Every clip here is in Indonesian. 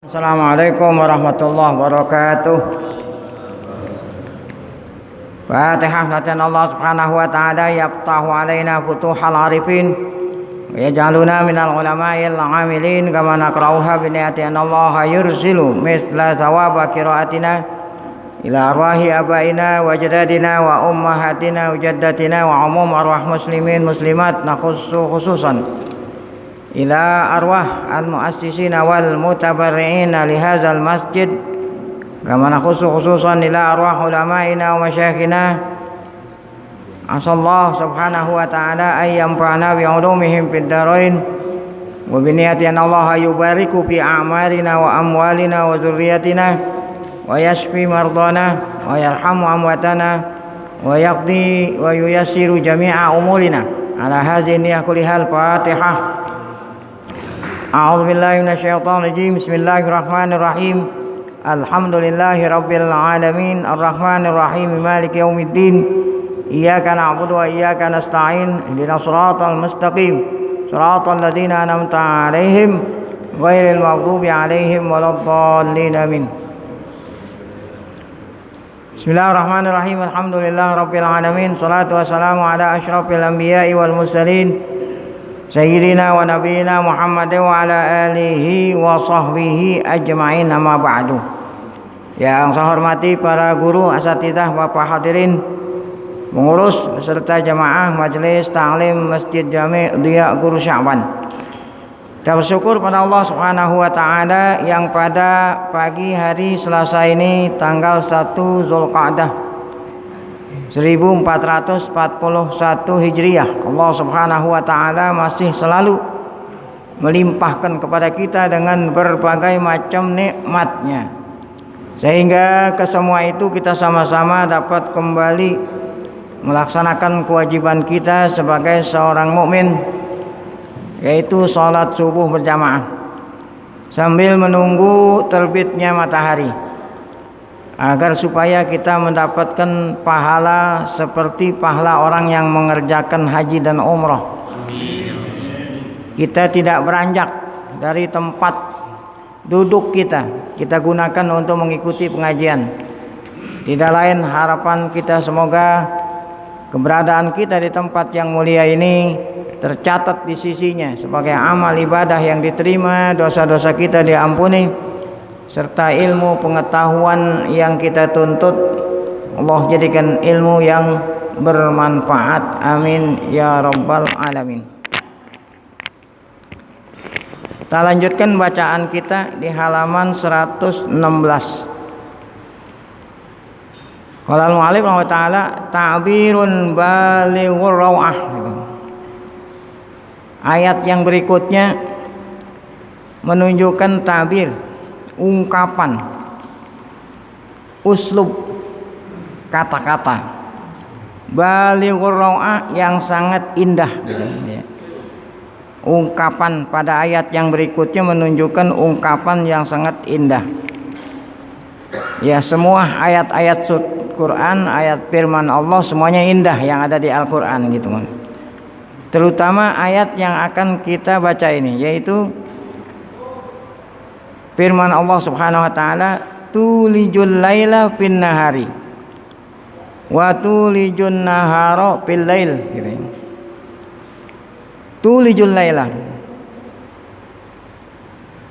Assalamualaikum warahmatullahi wabarakatuh. Fatihah. Natan Allah subhanahu wa ta'ala yaftahu alaina futuhal arifin wa yaj'aluna minal ulama'il amilin kama nakra'uha biniyati an Allah yursilu misla sawaba qira'atina ila arwahi abaina wa jadadina wa ummahatina wa jaddatina wa umum arwah muslimin muslimat nakhussu khususan ila arwah al-muassisina wal mutabarri'ina li hadzal masjid kama nakhussu khususan ila arwah ulama'ina wa masyayikhina asallahu subhanahu wa ta'ala ay yanfa'ana bi ulumihim fid darain wa bi niyyati an Allah yubariku fi a'malina wa amwalina wa dzurriyyatina wa yashfi mardana wa yarhamu amwatana wa yaqdi wa yuyassiru jami'a umurina ala hadhihi niyyah kullihal Fatihah. A'udzu billahi minasyaitonir rajim. Bismillahirrahmanirrahim. Alhamdulillahi rabbil alamin arrahmanir rahim maliki yaumiddin. Iyyaka na'budu wa iyyaka nasta'in. Ihdinas siratal mustaqim. Siratal ladzina an'amta 'alaihim ghairil maghdubi 'alaihim waladdallin. Amin. Bismillahirrahmanirrahim. Alhamdulillahi rabbil alamin. Shalatu wassalamu ala asyrafil anbiya'i wal mursalin. Sayyidina wa nabiyina Muhammad wa ala alihi wa sahbihi ajma'in, amma ba'du. Yang saya hormati para guru, asatidzah, bapak hadirin, pengurus beserta jamaah majelis ta'lim Masjid Jami' Dhiya Guru Sya'ban. Kita bersyukur pada Allah Subhanahu wa taala yang pada pagi hari Selasa ini tanggal 1 Zulqa'dah 1441 Hijriah, Allah Subhanahu wa taala masih selalu melimpahkan kepada kita dengan berbagai macam nikmatnya, sehingga kesemua itu kita sama-sama dapat kembali melaksanakan kewajiban kita sebagai seorang mukmin, yaitu sholat subuh berjamaah sambil menunggu terbitnya matahari, agar supaya kita mendapatkan pahala seperti pahala orang yang mengerjakan haji dan umrah. Kita tidak beranjak dari tempat duduk kita gunakan untuk mengikuti pengajian. Tidak lain harapan kita semoga keberadaan kita di tempat yang mulia ini tercatat di sisinya sebagai amal ibadah yang diterima, dosa-dosa kita diampuni, serta ilmu pengetahuan yang kita tuntut Allah jadikan ilmu yang bermanfaat. Amin ya rabbal alamin. Kita lanjutkan bacaan kita di halaman 116. Qala al-mu'allif rahimahullah ta'ala ta'birun balighur rawah. Ayat yang berikutnya menunjukkan ta'bir, ungkapan, uslub, kata-kata balighur raw'a yang sangat indah. Ungkapan pada ayat yang berikutnya menunjukkan ungkapan yang sangat indah. Ya, semua ayat-ayat Quran, ayat firman Allah semuanya indah yang ada di Al-Quran gitu. Terutama ayat yang akan kita baca ini, yaitu firman Allah Subhanahu wa taala, tulijul laila fin nahari wa tulijun nahara fil lail gitu. Tulijul laila,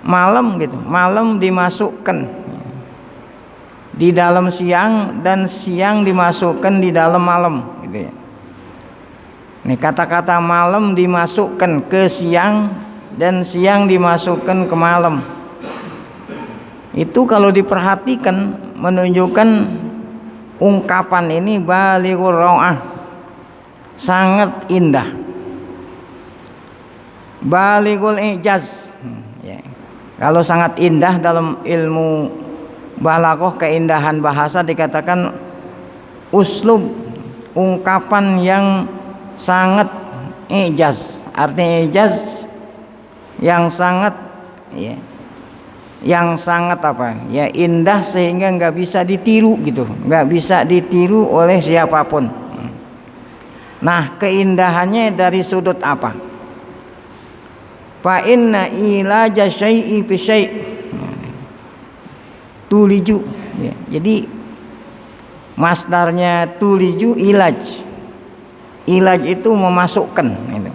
malam gitu, malam dimasukkan di dalam siang dan siang dimasukkan di dalam malam gitu ya. Ini kata-kata malam dimasukkan ke siang dan siang dimasukkan ke malam. Itu kalau diperhatikan menunjukkan ungkapan ini balighur rawah, sangat indah. Balighul ijaz ya. Kalau sangat indah dalam ilmu balaghah, keindahan bahasa, dikatakan uslub, ungkapan yang sangat ijaz. Artinya ijaz yang sangat ya, yang sangat apa ya, indah sehingga nggak bisa ditiru gitu, nggak bisa ditiru oleh siapapun. Nah, keindahannya dari sudut apa? Fa inna ilaja syai'i fi syai', tuliju. Ya, jadi masdarnya tuliju ilaj. Ilaj itu memasukkan. Gitu.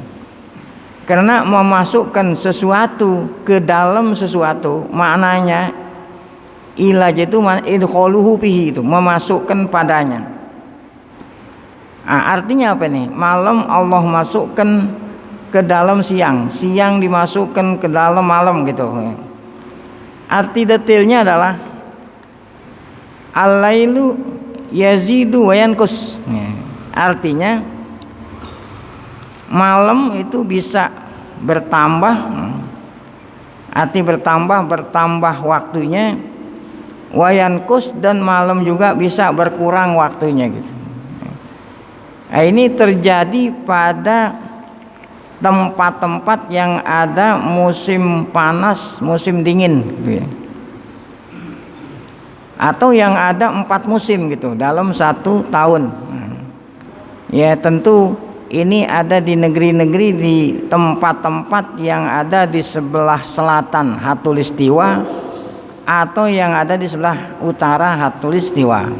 Karena memasukkan sesuatu ke dalam sesuatu, maknanya ilaj itu idkholuhu fihi, itu memasukkan padanya. Artinya apa nih? Malam Allah masukkan ke dalam siang, siang dimasukkan ke dalam malam gitu. Arti detailnya adalah al-lailu yazidu wa yanqus. Artinya malam itu bisa bertambah, arti bertambah waktunya, wa yanqus, dan malam juga bisa berkurang waktunya gitu. Nah, ini terjadi pada tempat-tempat yang ada musim panas, musim dingin gitu ya. Atau yang ada 4 musim gitu dalam 1 tahun. Ya tentu ini ada di negeri-negeri, di tempat-tempat yang ada di sebelah selatan Khatulistiwa atau yang ada di sebelah utara Khatulistiwa.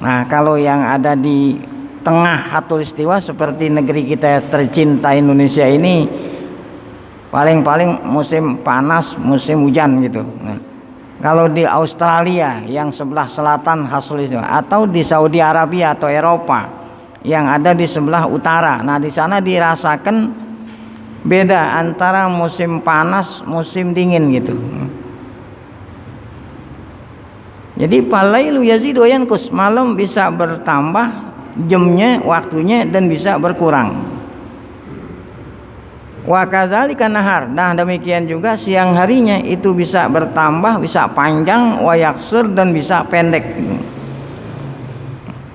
Nah, kalau yang ada di tengah Khatulistiwa seperti negeri kita tercinta Indonesia ini, paling-paling musim panas, musim hujan gitu. Nah, kalau di Australia yang sebelah selatan Khatulistiwa, atau di Saudi Arabia atau Eropa yang ada di sebelah utara, nah di sana dirasakan beda antara musim panas, musim dingin gitu. Jadi palailu yazidu wa yanqus, malam bisa bertambah jamnya, waktunya, dan bisa berkurang. Wa kadzalika nahar, nah demikian juga siang harinya itu bisa bertambah, bisa panjang, wa yaksur, dan bisa pendek.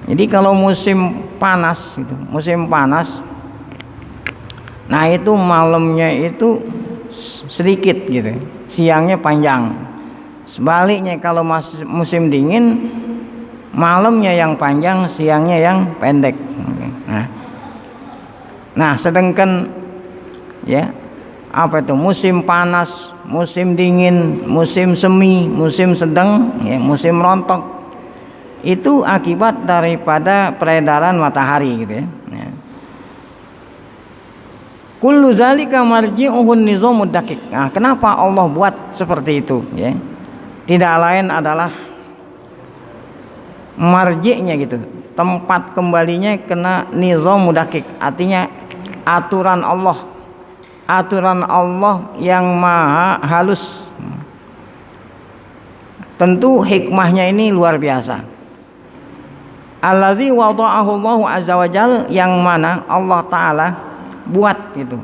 Jadi kalau musim panas gitu, musim panas, nah itu malamnya itu sedikit gitu, siangnya panjang. Sebaliknya kalau musim dingin, malamnya yang panjang, siangnya yang pendek. Nah, sedangkan ya apa itu musim panas, musim dingin, musim semi, musim sedang, ya, musim rontok, itu akibat daripada peredaran matahari gitu ya. Kullu zalika marji'uhun nizamud daqiq. Nah, kenapa Allah buat seperti itu ya? Tidak lain adalah marji'nya gitu, tempat kembalinya kena nizamud daqiq, artinya aturan Allah yang maha halus. Tentu hikmahnya ini luar biasa. Allazi wada'ahu Allahu azza wa jalla, yang mana Allah Ta'ala buat gitu.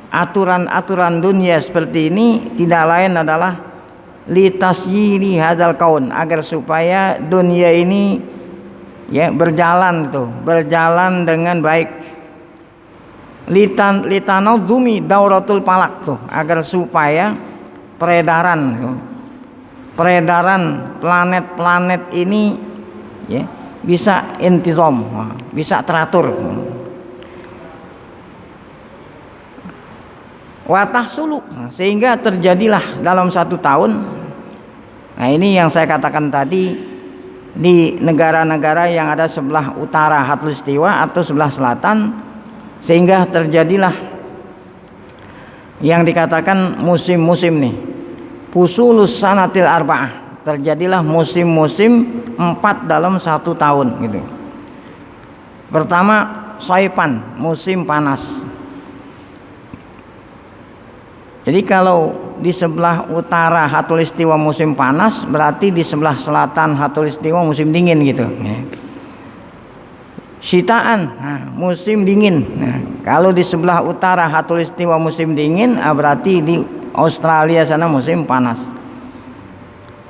Aturan-aturan dunia seperti ini tidak lain adalah litasyiri hadzal kaun, agar supaya dunia ini ya berjalan dengan baik. Litanadzumi dauratul falak tuh, agar supaya peredaran planet-planet ini ya bisa intizam, bisa teratur. Watah suluk, sehingga terjadilah dalam 1 tahun. Nah ini yang saya katakan tadi, di negara-negara yang ada sebelah utara Khatulistiwa atau sebelah selatan, sehingga terjadilah yang dikatakan musim-musim nih, fusulus sanatil arba'ah, terjadilah musim-musim 4 dalam 1 tahun gitu. Pertama Saipan, musim panas. Jadi kalau di sebelah utara Khatulistiwa musim panas, berarti di sebelah selatan Khatulistiwa musim dingin gitu. Sitaan, nah, musim dingin. Nah, kalau di sebelah utara Khatulistiwa musim dingin, berarti di Australia sana musim panas.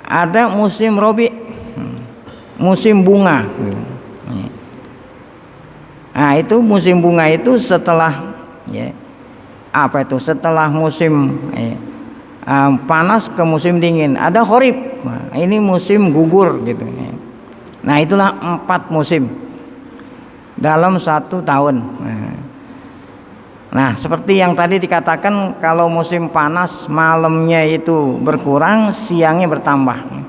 Ada musim robi, musim bunga. Nah itu musim bunga itu setelah ya, setelah musim panas ke musim dingin. Ada kharif, nah, ini musim gugur gitu. Nah itulah 4 musim dalam 1 tahun. Nah seperti yang tadi dikatakan, kalau musim panas malamnya itu berkurang, siangnya bertambah.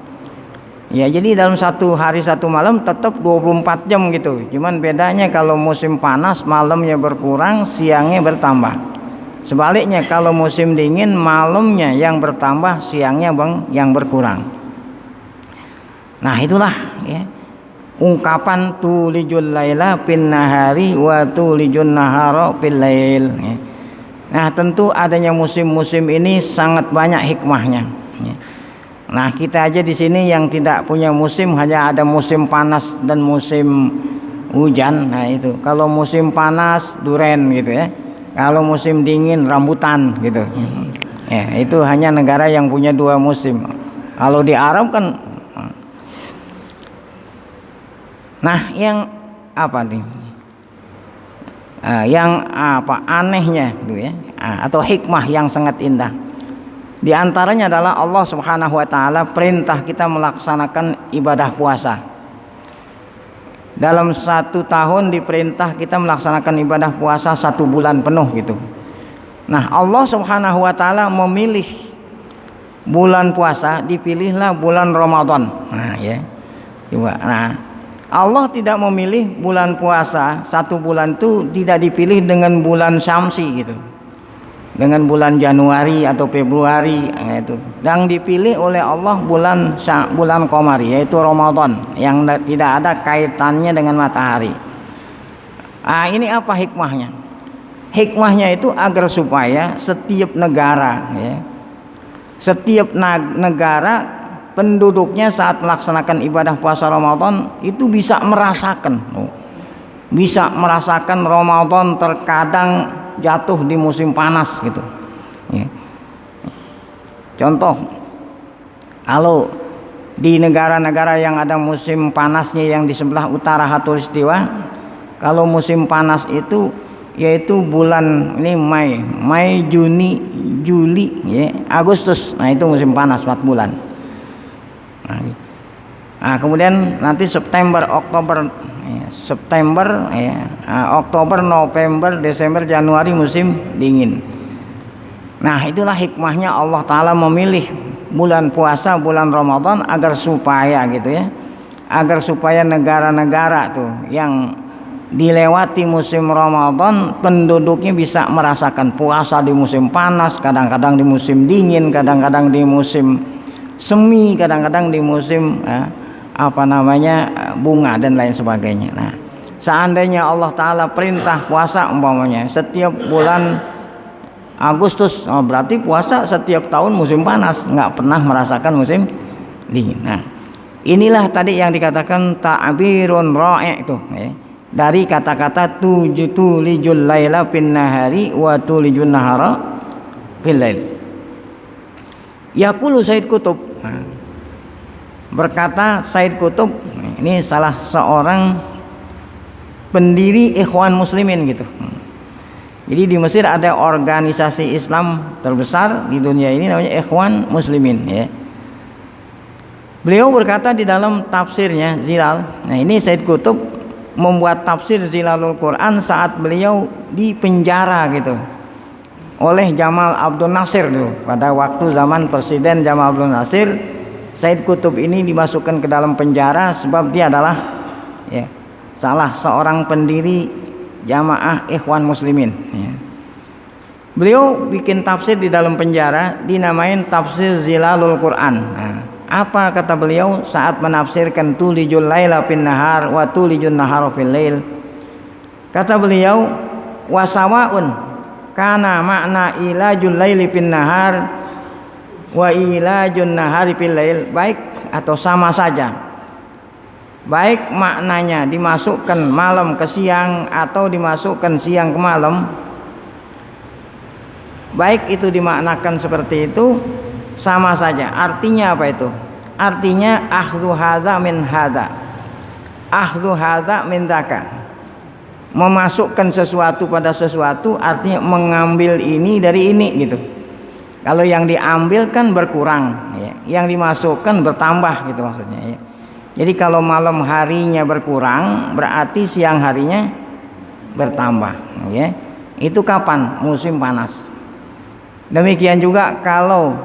Ya, jadi dalam satu hari satu malam tetap 24 jam gitu. Cuman bedanya kalau musim panas malamnya berkurang, siangnya bertambah. Sebaliknya kalau musim dingin malamnya yang bertambah, siangnya yang berkurang. Nah, itulah ya ungkapan tulijul laila fin nahari wa tulijun nahara fil lail ya. Nah, tentu adanya musim-musim ini sangat banyak hikmahnya ya. Nah, kita aja di sini yang tidak punya musim, hanya ada musim panas dan musim hujan. Nah, itu kalau musim panas duren gitu ya, kalau musim dingin rambutan gitu ya. Itu hanya negara yang punya dua musim. Kalau di Arab kan, nah yang apa nih, yang apa anehnya gitu ya, atau hikmah yang sangat indah di antaranya adalah Allah Subhanahu wa taala perintah kita melaksanakan ibadah puasa. Dalam 1 tahun diperintah kita melaksanakan ibadah puasa 1 bulan penuh gitu. Nah, Allah Subhanahu wa taala memilih bulan puasa, dipilihlah bulan Ramadan. Nah, ya. Coba. Nah, Allah tidak memilih bulan puasa 1 bulan itu tidak dipilih dengan bulan syamsi gitu, dengan bulan Januari atau Februari itu. Yang dipilih oleh Allah bulan qamari, yaitu Ramadan, yang tidak ada kaitannya dengan matahari. Ini apa hikmahnya? Hikmahnya itu agar supaya setiap negara ya, setiap negara penduduknya saat melaksanakan ibadah puasa Ramadan itu bisa merasakan Ramadan terkadang jatuh di musim panas gitu ya. Contoh, kalau di negara-negara yang ada musim panasnya yang di sebelah utara Khatulistiwa, kalau musim panas itu yaitu bulan ini Mei, Juni, Juli ya, Agustus. Nah, itu musim panas 4 bulan. Nah, kemudian nanti September, Oktober, November, Desember, Januari musim dingin. Nah, itulah hikmahnya Allah Ta'ala memilih bulan puasa, bulan Ramadan agar supaya gitu ya, agar supaya negara-negara tuh yang dilewati musim Ramadan penduduknya bisa merasakan puasa di musim panas, kadang-kadang di musim dingin, kadang-kadang di musim semi, kadang-kadang di musim bunga dan lain sebagainya. Nah, seandainya Allah Ta'ala perintah puasa umpamanya setiap bulan Agustus, berarti puasa setiap tahun musim panas, nggak pernah merasakan musim dingin. Nah, inilah tadi yang dikatakan ta'birun ra'i' itu ya, dari kata-kata tulijul laila fin nahari wa tulijun nahara fil lail. Yaqulu Said Qutb, berkata Said Qutb, ini salah seorang pendiri Ikhwan Muslimin gitu. Jadi di Mesir ada organisasi Islam terbesar di dunia ini namanya Ikhwan Muslimin ya. Beliau berkata di dalam tafsirnya Zilal. Nah, ini Said Qutb membuat tafsir Zilalul Quran saat beliau di penjara gitu oleh Jamal Abdul Nasir dulu. Pada waktu zaman Presiden Jamal Abdul Nasir, Said Qutb ini dimasukkan ke dalam penjara sebab dia adalah ya, salah seorang pendiri Jamaah Ikhwan Muslimin ya. Beliau bikin tafsir di dalam penjara dinamain tafsir Zilalul Quran. Nah, apa kata beliau saat menafsirkan tulijul laila fin nahar wa tulijun nahara fil lail? Kata beliau, wasawaun kana makna ilajul laili fin nahar wa ilajun nahari fil lail, baik atau sama saja, baik maknanya dimasukkan malam ke siang atau dimasukkan siang ke malam, baik itu dimaknakan seperti itu sama saja. Artinya apa itu? Artinya akhdhu hadza min hadza, akhdhu hadza min dzaka, memasukkan sesuatu pada sesuatu, artinya mengambil ini dari ini gitu. Kalau yang diambil kan berkurang ya, yang dimasukkan bertambah gitu maksudnya ya. Jadi kalau malam harinya berkurang berarti siang harinya bertambah ya. Itu kapan? Musim panas. Demikian juga kalau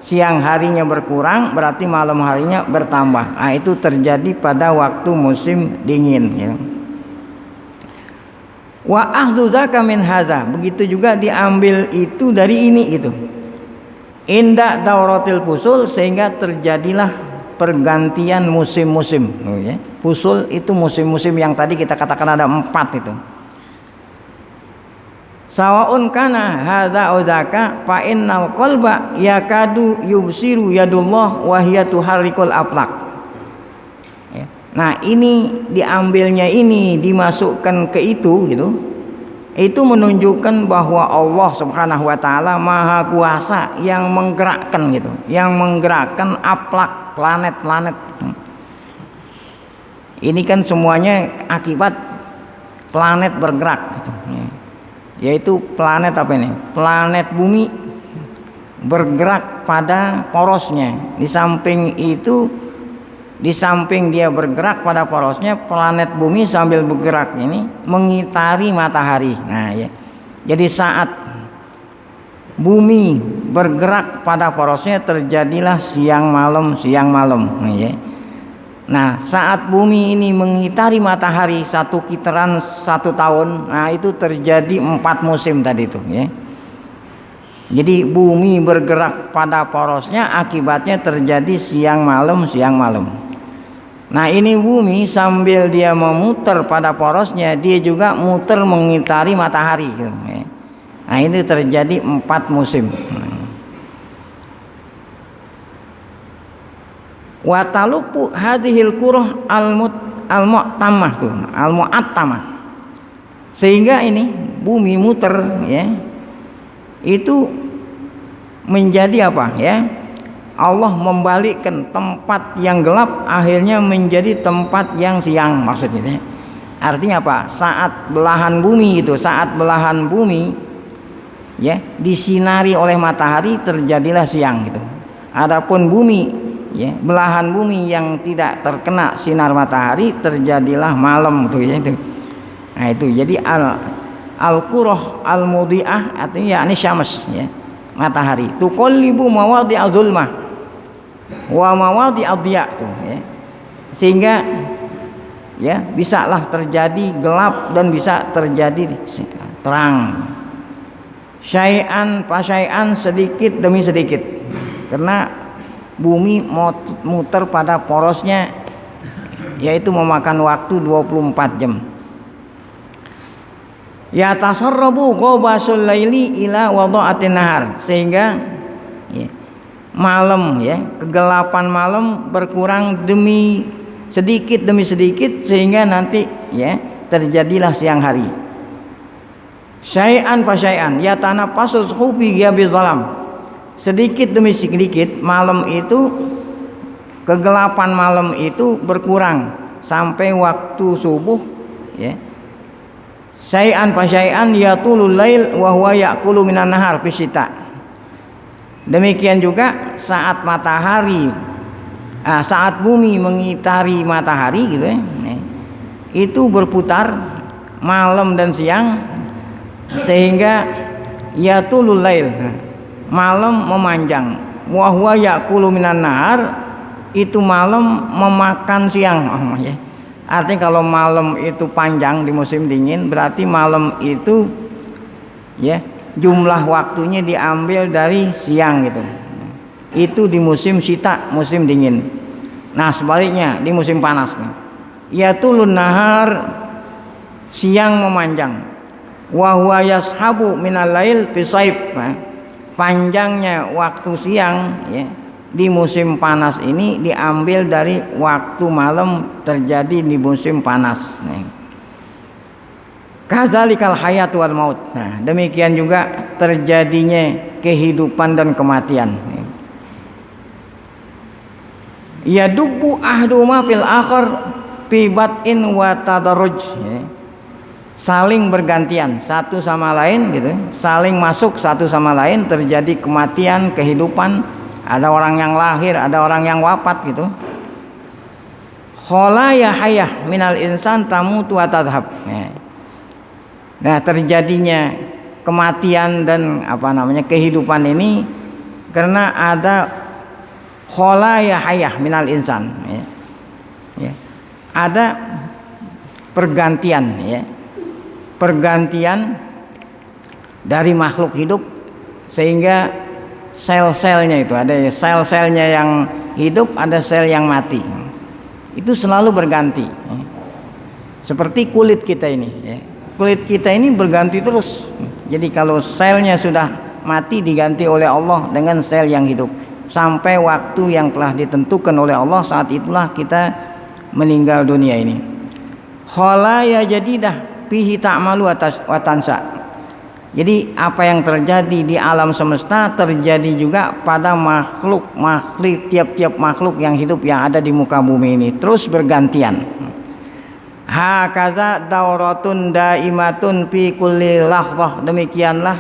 siang harinya berkurang, berarti malam harinya bertambah. Nah, itu terjadi pada waktu musim dingin ya. Wa akhdhu dzaka min hadza, begitu juga diambil itu dari ini gitu. Inda dauratil fusul, sehingga terjadilah pergantian musim-musim ya. Fusul itu musim-musim yang tadi kita katakan ada 4 itu. Sawaun kana hadza uzaka fa innal qalba yakadu yubsiru yadullah wa hiya tuharrikul aflaq. Ya. Nah, ini diambilnya ini dimasukkan ke itu gitu. Itu menunjukkan bahwa Allah Subhanahu wa taala Maha Kuasa yang menggerakkan gitu, yang menggerakkan aflaq, planet-planet. Ini kan semuanya akibat planet bergerak gitu. Yaitu planet apa ini? Planet bumi bergerak pada porosnya. Di samping itu, di samping dia bergerak pada porosnya, planet bumi sambil bergerak ini mengitari matahari. Nah ya, jadi saat bumi bergerak pada porosnya terjadilah siang malam. Nah, ya. Nah, saat bumi ini mengitari matahari 1 kitaran 1 tahun, nah itu terjadi 4 musim tadi itu ya. Jadi bumi bergerak pada porosnya, akibatnya terjadi siang malam. Nah, ini bumi sambil dia memutar pada porosnya, dia juga muter mengitari matahari gitu ya. Nah, ini terjadi 4 musim. Wa talupu hadhil qurah al-mu'tamah tuh, al-mu'attamah. Sehingga ini bumi muter ya. Itu menjadi apa ya? Allah membalikkan tempat yang gelap akhirnya menjadi tempat yang siang, maksudnya. Artinya apa? Saat belahan bumi ya disinari oleh matahari terjadilah siang gitu. Adapun bumi ya, belahan bumi yang tidak terkena sinar matahari terjadilah malam tuh ya itu. Nah, itu jadi al-qurah al-mudhi'ah artinya yakni syams ya, matahari. Tuqallibu mawadhi'a zulmah wa mawadhi'a dhiya tuh ya. Sehingga ya bisalah terjadi gelap dan bisa terjadi terang. Syai'an pa syai'an, sedikit demi sedikit. Karena bumi muter pada porosnya, yaitu memakan waktu 24 jam. Ya tasarrabu ghabasul laili ila wada'atin nahar, sehingga ya, malam ya, kegelapan malam berkurang sedikit demi sedikit sehingga nanti ya terjadilah siang hari. Syai'an fa syai'an ya tanaffasu khufi ghabiz zalam. Sedikit demi sedikit malam itu, kegelapan malam itu berkurang sampai waktu subuh ya. Syai'an fa syai'an yatulul lail wa huwa ya'kulu minan nahar fisyita. Demikian juga saat matahari saat bumi mengitari matahari gitu ya, itu berputar malam dan siang sehingga yatulul lail, malam memanjang, wa huwa ya'kulu minan nahar, itu malam memakan siang. Ya. Artinya kalau malam itu panjang di musim dingin, berarti malam itu ya jumlah waktunya diambil dari siang gitu. Itu di musim syita, musim dingin. Nah, sebaliknya di musim panas nih. Yatulun nahar, siang memanjang. Wa huwa yashabu minal lail bisaib. Panjangnya waktu siang ya, di musim panas ini diambil dari waktu malam terjadi di musim panas. Kazalikal hayat wal maut. Nah, demikian juga terjadinya kehidupan dan kematian. Ya dubu ahduma fil akhir fi bat'in wa tadarruj. Saling bergantian satu sama lain gitu, saling masuk satu sama lain, terjadi kematian, kehidupan, ada orang yang lahir, ada orang yang wafat gitu. Kholaya hayah minal insan tamutu wa tadhhab. Nah, terjadinya kematian dan kehidupan ini Karena ada kholaya hayah minal insan, ya. Ya. Ada pergantian, ya. Pergantian dari makhluk hidup, sehingga sel-selnya itu ada sel-selnya yang hidup, ada sel yang mati. Itu selalu berganti. Seperti kulit kita ini, ya. Kulit kita ini berganti terus. Jadi kalau selnya sudah mati diganti oleh Allah dengan sel yang hidup sampai waktu yang telah ditentukan oleh Allah, saat itulah kita meninggal dunia ini. Kholaya jadidah fihi ta'malu wa tansa. Jadi apa yang terjadi di alam semesta terjadi juga pada makhluk tiap-tiap makhluk yang hidup yang ada di muka bumi ini terus bergantian. Hakaza dauratun daimatun fi kulli lahzah, demikianlah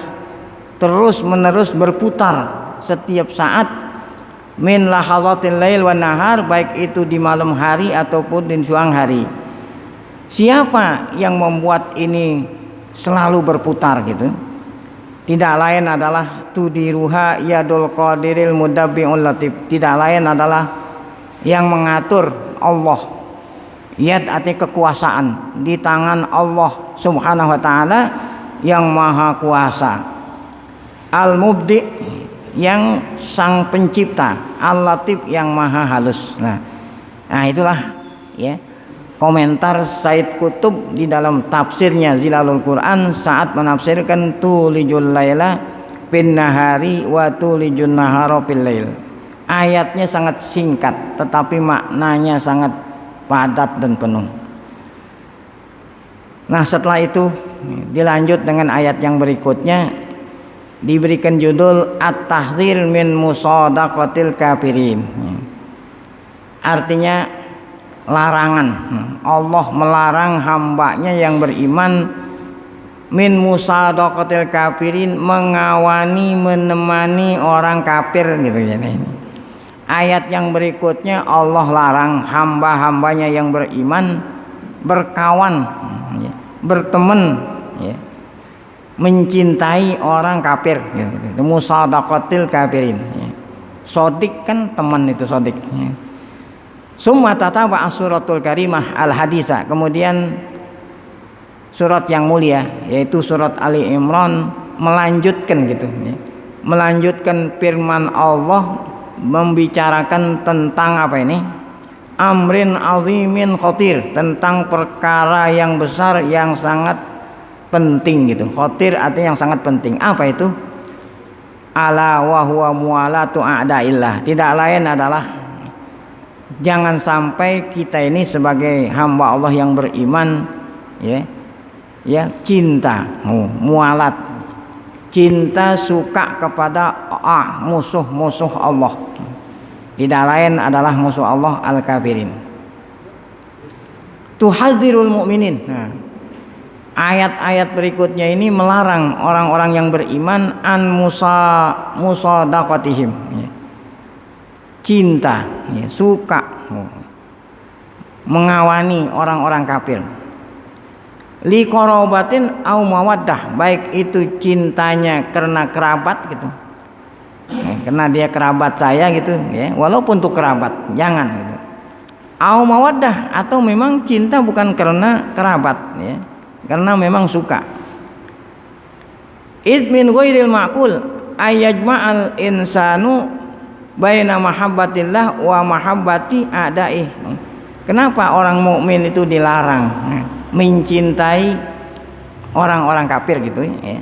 terus menerus berputar setiap saat min lahazatil lail wan nahar, baik itu di malam hari ataupun di siang hari. Siapa yang membuat ini selalu berputar gitu? Tidak lain adalah tudiruha yadul qadiril mudabbi'ul latif. Tidak lain adalah yang mengatur Allah. Yad arti kekuasaan, di tangan Allah Subhanahu wa taala yang maha kuasa. Al-Mubdi yang sang pencipta, Al-Latif yang maha halus. Nah itulah ya komentar Said Qutb di dalam tafsirnya Zilalul Quran saat menafsirkan tulijul laila bin nahari wa tulijun nahara fil lail. Ayatnya sangat singkat tetapi maknanya sangat padat dan penuh. Nah setelah itu dilanjut dengan ayat yang berikutnya, diberikan judul At-Tahdzir min Musadaqatil Kafirin. Artinya larangan. Allah melarang hambanya yang beriman min musadaqatil kafirin, mengawani menemani orang kafir gitu ya. Ayat yang berikutnya Allah larang hamba-hambanya yang beriman berkawan, ya, berteman, ya, mencintai orang kafir gitu. Musadaqatil kafirin, ya. Sodik kan teman itu sodik, ya. Summa tataba suratul karimah al-haditha, kemudian surat yang mulia yaitu surat Ali Imran melanjutkan gitu, ya. Melanjutkan firman Allah membicarakan tentang apa ini? Amrin azimin khotir, tentang perkara yang besar yang sangat penting gitu. Khotir artinya yang sangat penting. Apa itu? Ala wa huwa mualatu a'daillah. Tidak lain adalah jangan sampai kita ini sebagai hamba Allah yang beriman, ya cinta, mualat, cinta suka kepada musuh-musuh Allah. Tidak lain adalah musuh Allah al-kafirin. Tuhadzirul mu'minin. Nah, ayat-ayat berikutnya ini melarang orang-orang yang beriman an musadaqatihim, ya. Cinta, ya, suka, mengawani orang-orang kafir. Li qarabatin au mawaddah, baik itu cintanya karena kerabat gitu, ya, karena dia kerabat saya gitu, ya, walaupun untuk kerabat jangan gitu. Au mawaddah, atau memang cinta bukan karena kerabat, ya, karena memang suka. Id min ghairil ma'qul ayajma'al insanu baina mahabbatillah wa mahabbati a'daih. Kenapa orang mukmin itu dilarang mencintai orang-orang kafir gitu, ya?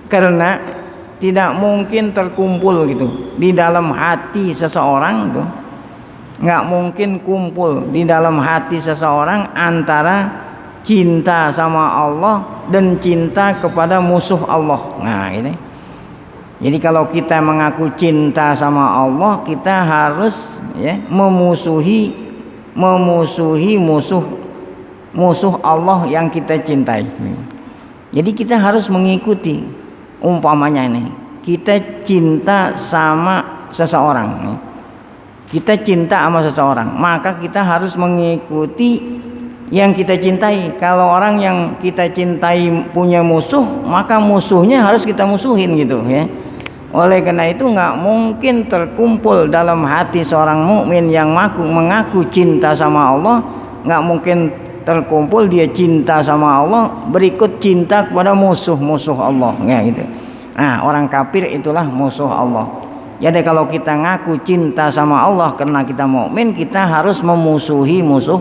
Karena tidak mungkin terkumpul gitu di dalam hati seseorang itu, nggak mungkin kumpul di dalam hati seseorang antara cinta sama Allah dan cinta kepada musuh Allah. Nah ini, jadi kalau kita mengaku cinta sama Allah, kita harus, ya, memusuhi musuh Allah yang kita cintai. Jadi kita harus mengikuti, umpamanya ini kita cinta sama seseorang, kita cinta sama seseorang, maka kita harus mengikuti yang kita cintai. Kalau orang yang kita cintai punya musuh, maka musuhnya harus kita musuhin gitu, ya. Oleh karena itu nggak mungkin terkumpul dalam hati seorang mukmin yang mengaku cinta sama Allah, nggak mungkin terkumpul dia cinta sama Allah berikut cinta kepada musuh-musuh Allah, ya gitu. Nah, orang kafir itulah musuh Allah. Jadi kalau kita ngaku cinta sama Allah karena kita mukmin, kita harus memusuhi musuh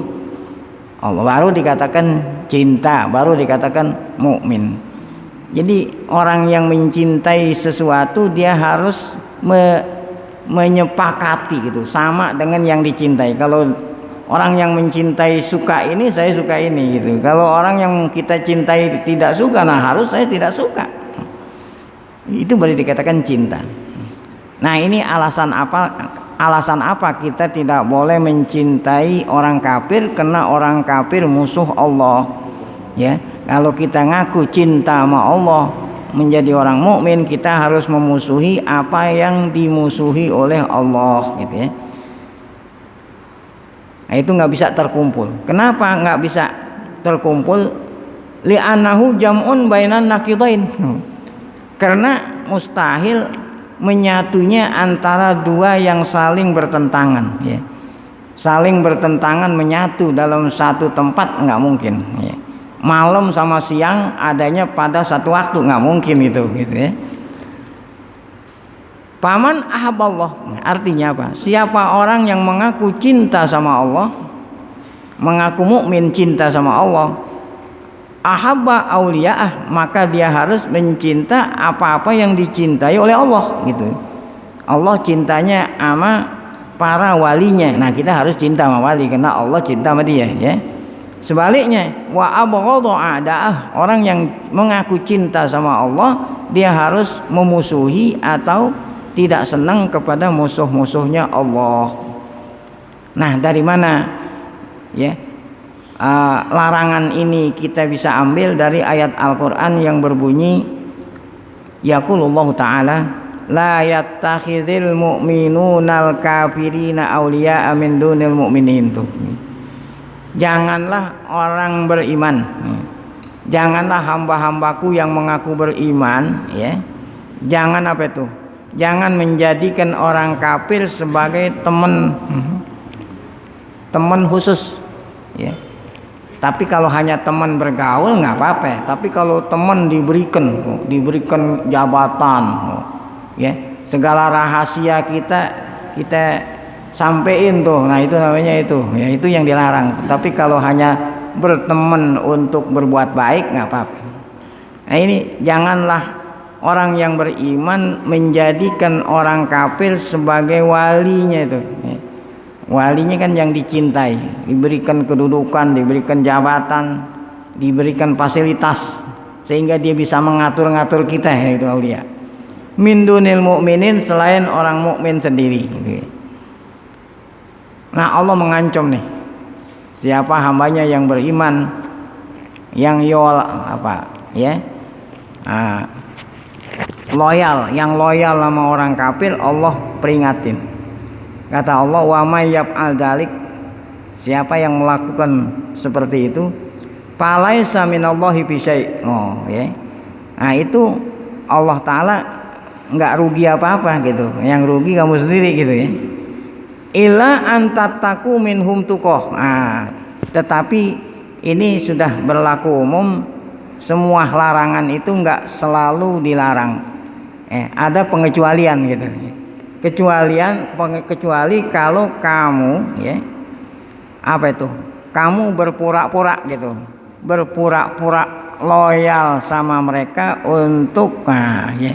Allah, baru dikatakan cinta, baru dikatakan mukmin. Jadi orang yang mencintai sesuatu dia harus menyepakati gitu, sama dengan yang dicintai. Kalau orang yang mencintai suka ini, saya suka ini gitu. Kalau orang yang kita cintai tidak suka, nah harus saya tidak suka. Itu boleh dikatakan cinta. Nah, ini alasan apa kita tidak boleh mencintai orang kafir, karena orang kafir musuh Allah, ya. Kalau kita ngaku cinta sama Allah, menjadi orang mukmin, kita harus memusuhi apa yang dimusuhi oleh Allah, gitu ya. Nah, itu nggak bisa terkumpul. Kenapa nggak bisa terkumpul? Li'annahu jam'un bainan naqidain. Karena mustahil menyatunya antara dua yang saling bertentangan, ya. Saling bertentangan menyatu dalam satu tempat nggak mungkin, ya. Malam sama siang adanya pada satu waktu, nggak mungkin gitu ya. Paman ahaballah, artinya apa? Siapa orang yang mengaku cinta sama Allah, mengaku mukmin cinta sama Allah, ahabba auliya'ah, maka dia harus mencinta apa-apa yang dicintai oleh Allah, gitu. Allah cintanya sama para walinya. Nah, kita harus cinta sama wali karena Allah cinta sama dia, ya. Sebaliknya, wa abghadha a'da'ah, orang yang mengaku cinta sama Allah, dia harus memusuhi atau tidak senang kepada musuh-musuhnya Allah. Nah, dari mana, ya, larangan ini kita bisa ambil dari ayat Al-Quran yang berbunyi, yaqulullahu ta'ala, la yattakhidhil mu'minunal kafirina awliya'a min dunil mu'minin. Tuh, janganlah orang beriman, janganlah hamba-hambaku yang mengaku beriman, ya, jangan apa itu, jangan menjadikan orang kafir sebagai teman khusus, ya. Tapi kalau hanya teman bergaul nggak apa-apa. Tapi kalau teman diberikan jabatan, ya, segala rahasia kita sampein tuh, nah itu namanya itu, ya, itu yang dilarang. Tapi kalau hanya berteman untuk berbuat baik nggak apa-apa. Nah, ini janganlah orang yang beriman menjadikan orang kafir sebagai walinya itu, ya. Walinya kan yang dicintai, diberikan kedudukan, diberikan jabatan, diberikan fasilitas sehingga dia bisa mengatur-ngatur kita, ya, itu aulia. Min dunil mu'minin, selain orang mukmin sendiri. Nah, Allah mengancam nih, siapa hambanya yang beriman, yang loyal sama orang kafir, Allah peringatin. Kata Allah, wa may yaf'al dzalik, siapa yang melakukan seperti itu, falaisa minallahi fi syai'. Oh, ya. Nah, itu Allah taala enggak rugi apa-apa gitu. Yang rugi kamu sendiri gitu, ya. Illa antattaku minhum tuqah. Nah, tetapi ini sudah berlaku umum, semua larangan itu enggak selalu dilarang. Ada pengecualian gitu. Kecuali kalau kamu, ya, apa itu, kamu berpura-pura gitu, berpura-pura loyal sama mereka untuk, ya,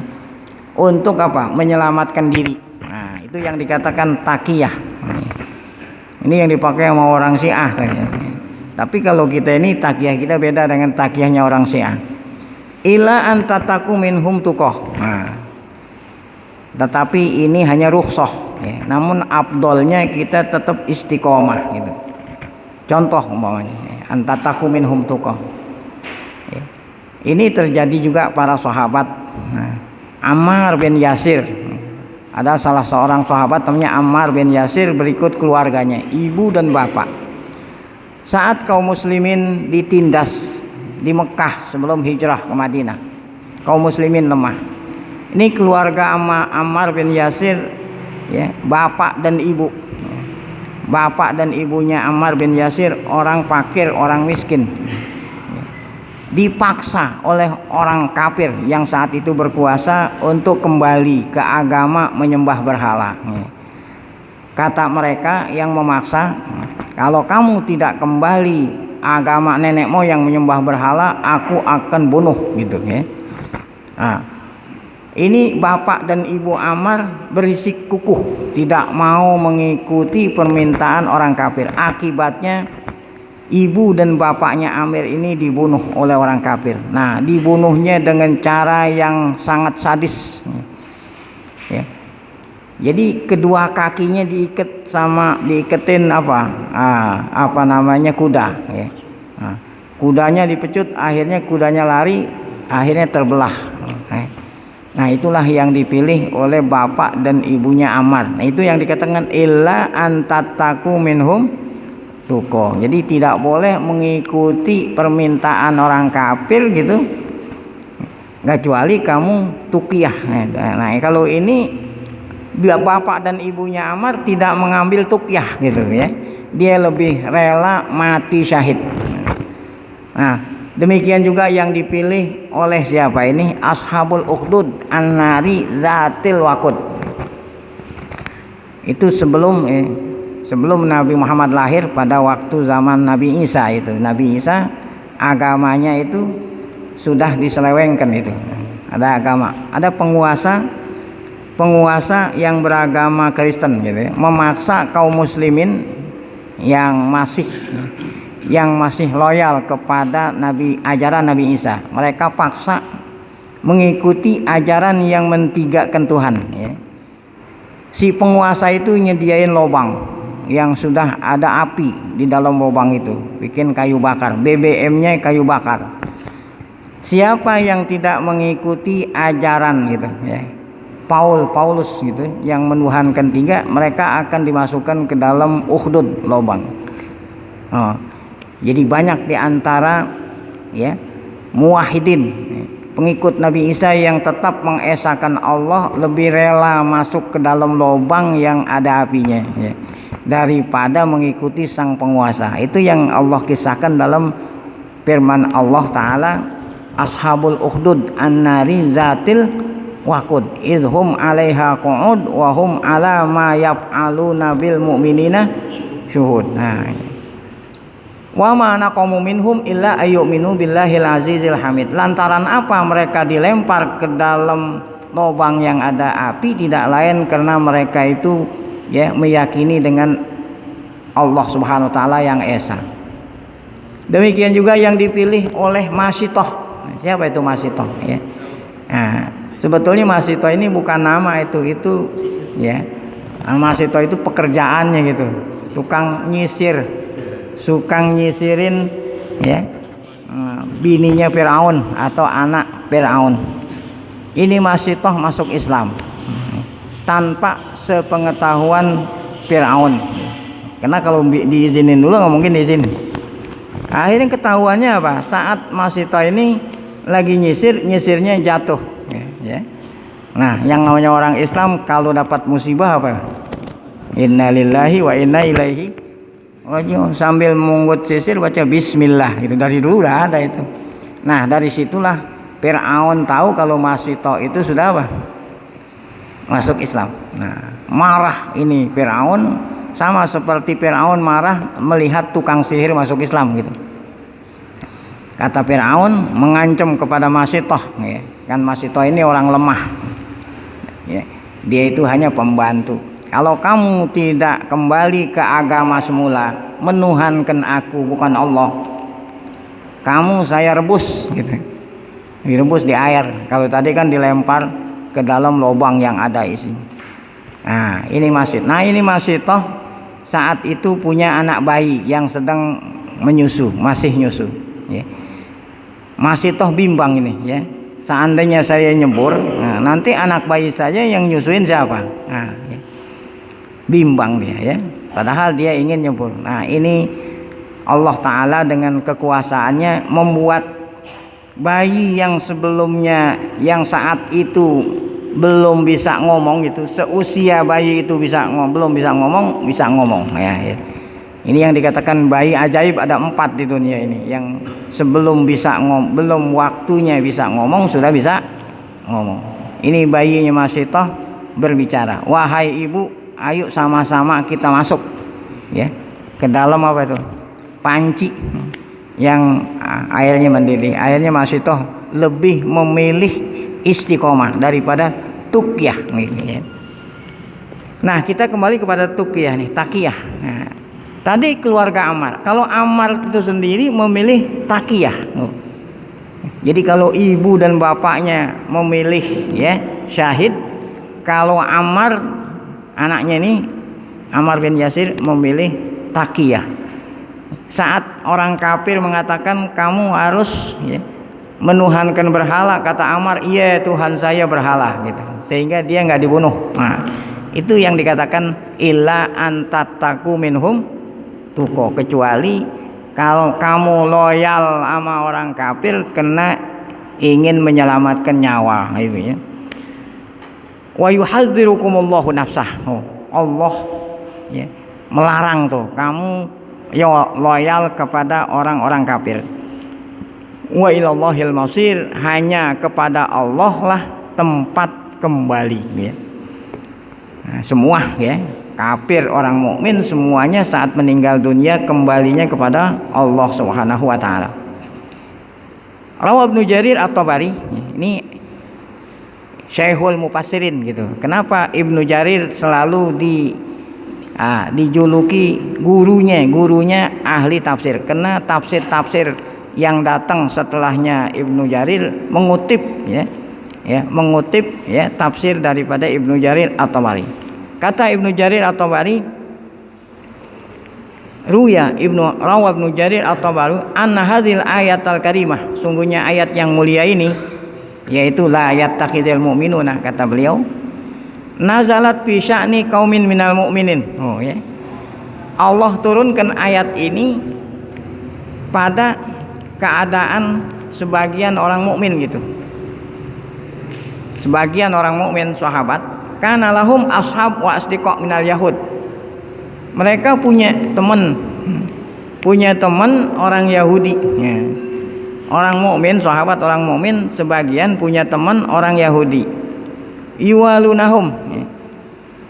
untuk apa, menyelamatkan diri. Nah, itu yang dikatakan taqiyah. Ini yang dipakai sama orang Syiah. Tapi kalau kita ini taqiyah kita beda dengan taqiyahnya orang Syiah. Ila antataku minhum tuqah. Nah, tetapi ini hanya rukhsah, ya. Namun afdolnya kita tetap istiqomah gitu. Contoh umpamanya, antataku minhum tuqah, ya. Ini terjadi juga para sahabat. Nah, Ammar bin Yasir, ada salah seorang sahabat namanya Ammar bin Yasir, berikut keluarganya, ibu dan bapak. Saat kaum muslimin ditindas di Mekah sebelum hijrah ke Madinah, kaum muslimin lemah. Ini keluarga Ammar bin Yasir, ya, bapak dan ibu. Bapak dan ibunya Ammar bin Yasir orang fakir, orang miskin. Dipaksa oleh orang kafir yang saat itu berkuasa untuk kembali ke agama menyembah berhala. Kata mereka yang memaksa, kalau kamu tidak kembali agama nenek moyang menyembah berhala, aku akan bunuh, gitu ya. Nah, ini bapak dan ibu Ammar berisik kukuh, tidak mau mengikuti permintaan orang kafir. Akibatnya ibu dan bapaknya Amir ini dibunuh oleh orang kafir. Nah, dibunuhnya dengan cara yang sangat sadis. Ya. Jadi kedua kakinya diiketin apa namanya, kuda. Ya. Nah, kudanya dipecut, akhirnya kudanya lari, akhirnya terbelah. Nah, itulah yang dipilih oleh bapak dan ibunya Ammar. Nah, itu yang dikatakan illa antataku minhum tuko. Jadi tidak boleh mengikuti permintaan orang kafir gitu, kecuali kamu tuqiyah. Nah, kalau ini bapak dan ibunya Ammar tidak mengambil tuqiyah gitu ya. Dia lebih rela mati syahid. Nah, demikian juga yang dipilih oleh siapa ini? Ashabul Ukhdud an-nari zatil waqud. Itu sebelum Nabi Muhammad lahir, pada waktu zaman Nabi Isa itu. Nabi Isa agamanya itu sudah diselewengkan itu. Ada agama, ada penguasa yang beragama Kristen gitu ya, memaksa kaum muslimin yang masih loyal kepada ajaran Nabi Isa. Mereka paksa mengikuti ajaran yang mentigakan Tuhan ya. Si penguasa itu nyediain lubang yang sudah ada api di dalam lubang itu, bikin kayu bakar, BBM-nya kayu bakar. Siapa yang tidak mengikuti ajaran gitu ya, Paulus gitu, yang menuhankan tiga, mereka akan dimasukkan ke dalam ukhdud, lubang. Jadi banyak di antara ya muwahhidin, pengikut Nabi Isa yang tetap mengesahkan Allah, lebih rela masuk ke dalam lubang yang ada apinya ya, daripada mengikuti sang penguasa. Itu yang Allah kisahkan dalam firman Allah Ta'ala, ashabul ukhdud an-nari zatil waqud idhum 'alaiha qu'ud wa hum 'ala ma yaf'aluna bil mu'minina syuhud. Nah, wa ma naqamu minhum illa ayyuminu billahil azizil hamid. Lantaran apa mereka dilempar ke dalam lubang yang ada api? Tidak lain karena mereka itu ya meyakini dengan Allah Subhanahu wa taala yang esa. Demikian juga yang dipilih oleh Masitoh. Siapa itu Masitoh ya? Nah, sebetulnya Masitoh ini bukan nama itu ya. Masitoh itu pekerjaannya gitu. Tukang nyisirin ya bininya Firaun atau anak Firaun. Ini Masitoh masuk Islam tanpa sepengetahuan Firaun, karena kalau diizinin dulu nggak mungkin diizinin. Akhirnya ketahuannya apa? Saat Masitoh ini lagi nyisirnya jatuh ya. Nah, yang namanya orang Islam kalau dapat musibah apa? Innalillahi wa inna ilaihi sambil mengunggut sisir baca bismillah gitu. Dari dulu udah ada itu. Nah, dari situlah Firaun tahu kalau Masitoh itu sudah apa? Masuk Islam. Nah, marah ini Firaun, sama seperti Firaun marah melihat tukang sihir masuk Islam gitu. Kata Firaun mengancam kepada Masitoh ya. Kan Masitoh ini orang lemah ya. Dia itu hanya pembantu. Kalau kamu tidak kembali ke agama semula, menuhankan aku bukan Allah, kamu saya rebus gitu. Direbus di air. Kalau tadi kan dilempar ke dalam lubang yang ada isi. Nah, ini Masitoh saat itu punya anak bayi yang sedang masih nyusu ya. Masitoh bimbang ini ya. Seandainya saya nyebur, nah, nanti anak bayi saja yang nyusuin siapa? Nah, ya. Bimbang dia ya, padahal dia ingin nyebur. Nah, ini Allah Ta'ala dengan kekuasaannya membuat bayi yang sebelumnya, yang saat itu belum bisa ngomong gitu, seusia bayi itu belum bisa ngomong ya, ya. Ini yang dikatakan bayi ajaib ada 4 di dunia ini, yang sebelum belum waktunya bisa ngomong sudah bisa ngomong. Ini bayinya masih toh berbicara. Wahai ibu, ayo sama-sama kita masuk ya ke dalam apa itu? Panci yang airnya mendidih. Airnya masih toh lebih memilih istiqomah daripada tuqyah nih ya. Nah, kita kembali kepada tuqyah nih, takiyah. Nah, tadi keluarga Ammar. Kalau Ammar itu sendiri memilih takiyah. Jadi kalau ibu dan bapaknya memilih ya syahid, kalau Ammar anaknya ini Ammar bin Yasir memilih takiyah. Saat orang kafir mengatakan kamu harus ya, menuhankan berhala, kata Ammar, iya Tuhan saya berhala gitu, sehingga dia nggak dibunuh. Nah, itu yang dikatakan illa antattaku minhum tuko, kecuali kalau kamu loyal sama orang kafir kena ingin menyelamatkan nyawa itu ya. Wa yuhadzirukumullahu nafsah. Allah ya, melarang tuh kamu ya loyal kepada orang-orang kafir. Wa ilallahil masir, hanya kepada Allah lah tempat kembali ya. Nah, semua ya, kafir orang mukmin semuanya saat meninggal dunia kembalinya kepada Allah Subhanahu wa taala. Rawa Ibnu Jarir At-Tabari, ini Syekhul Mufassirin gitu. Kenapa Ibnu Jarir selalu dijuluki gurunya ahli tafsir? Karena tafsir-tafsir yang datang setelahnya Ibnu Jarir mengutip tafsir daripada Ibnu Jarir At-Tabari. Kata Ibnu Jarir At-Tabari, Rawa Ibnu Jarir At-Tabari anna hadzal ayatal karimah, sungguhnya ayat yang mulia ini yaitu la yattakhidul mu'minuna, kata beliau, nazalat fi sya'ni qaumin minal mu'minin. Oh ya. Allah turunkan ayat ini pada keadaan sebagian orang mukmin gitu. Sebagian orang mukmin sahabat, kana lahum ashab wa asdiqa minal yahud. Mereka punya teman orang Yahudi ya. Orang mukmin, sahabat orang mukmin sebagian punya teman orang Yahudi. Iwalunahum ya.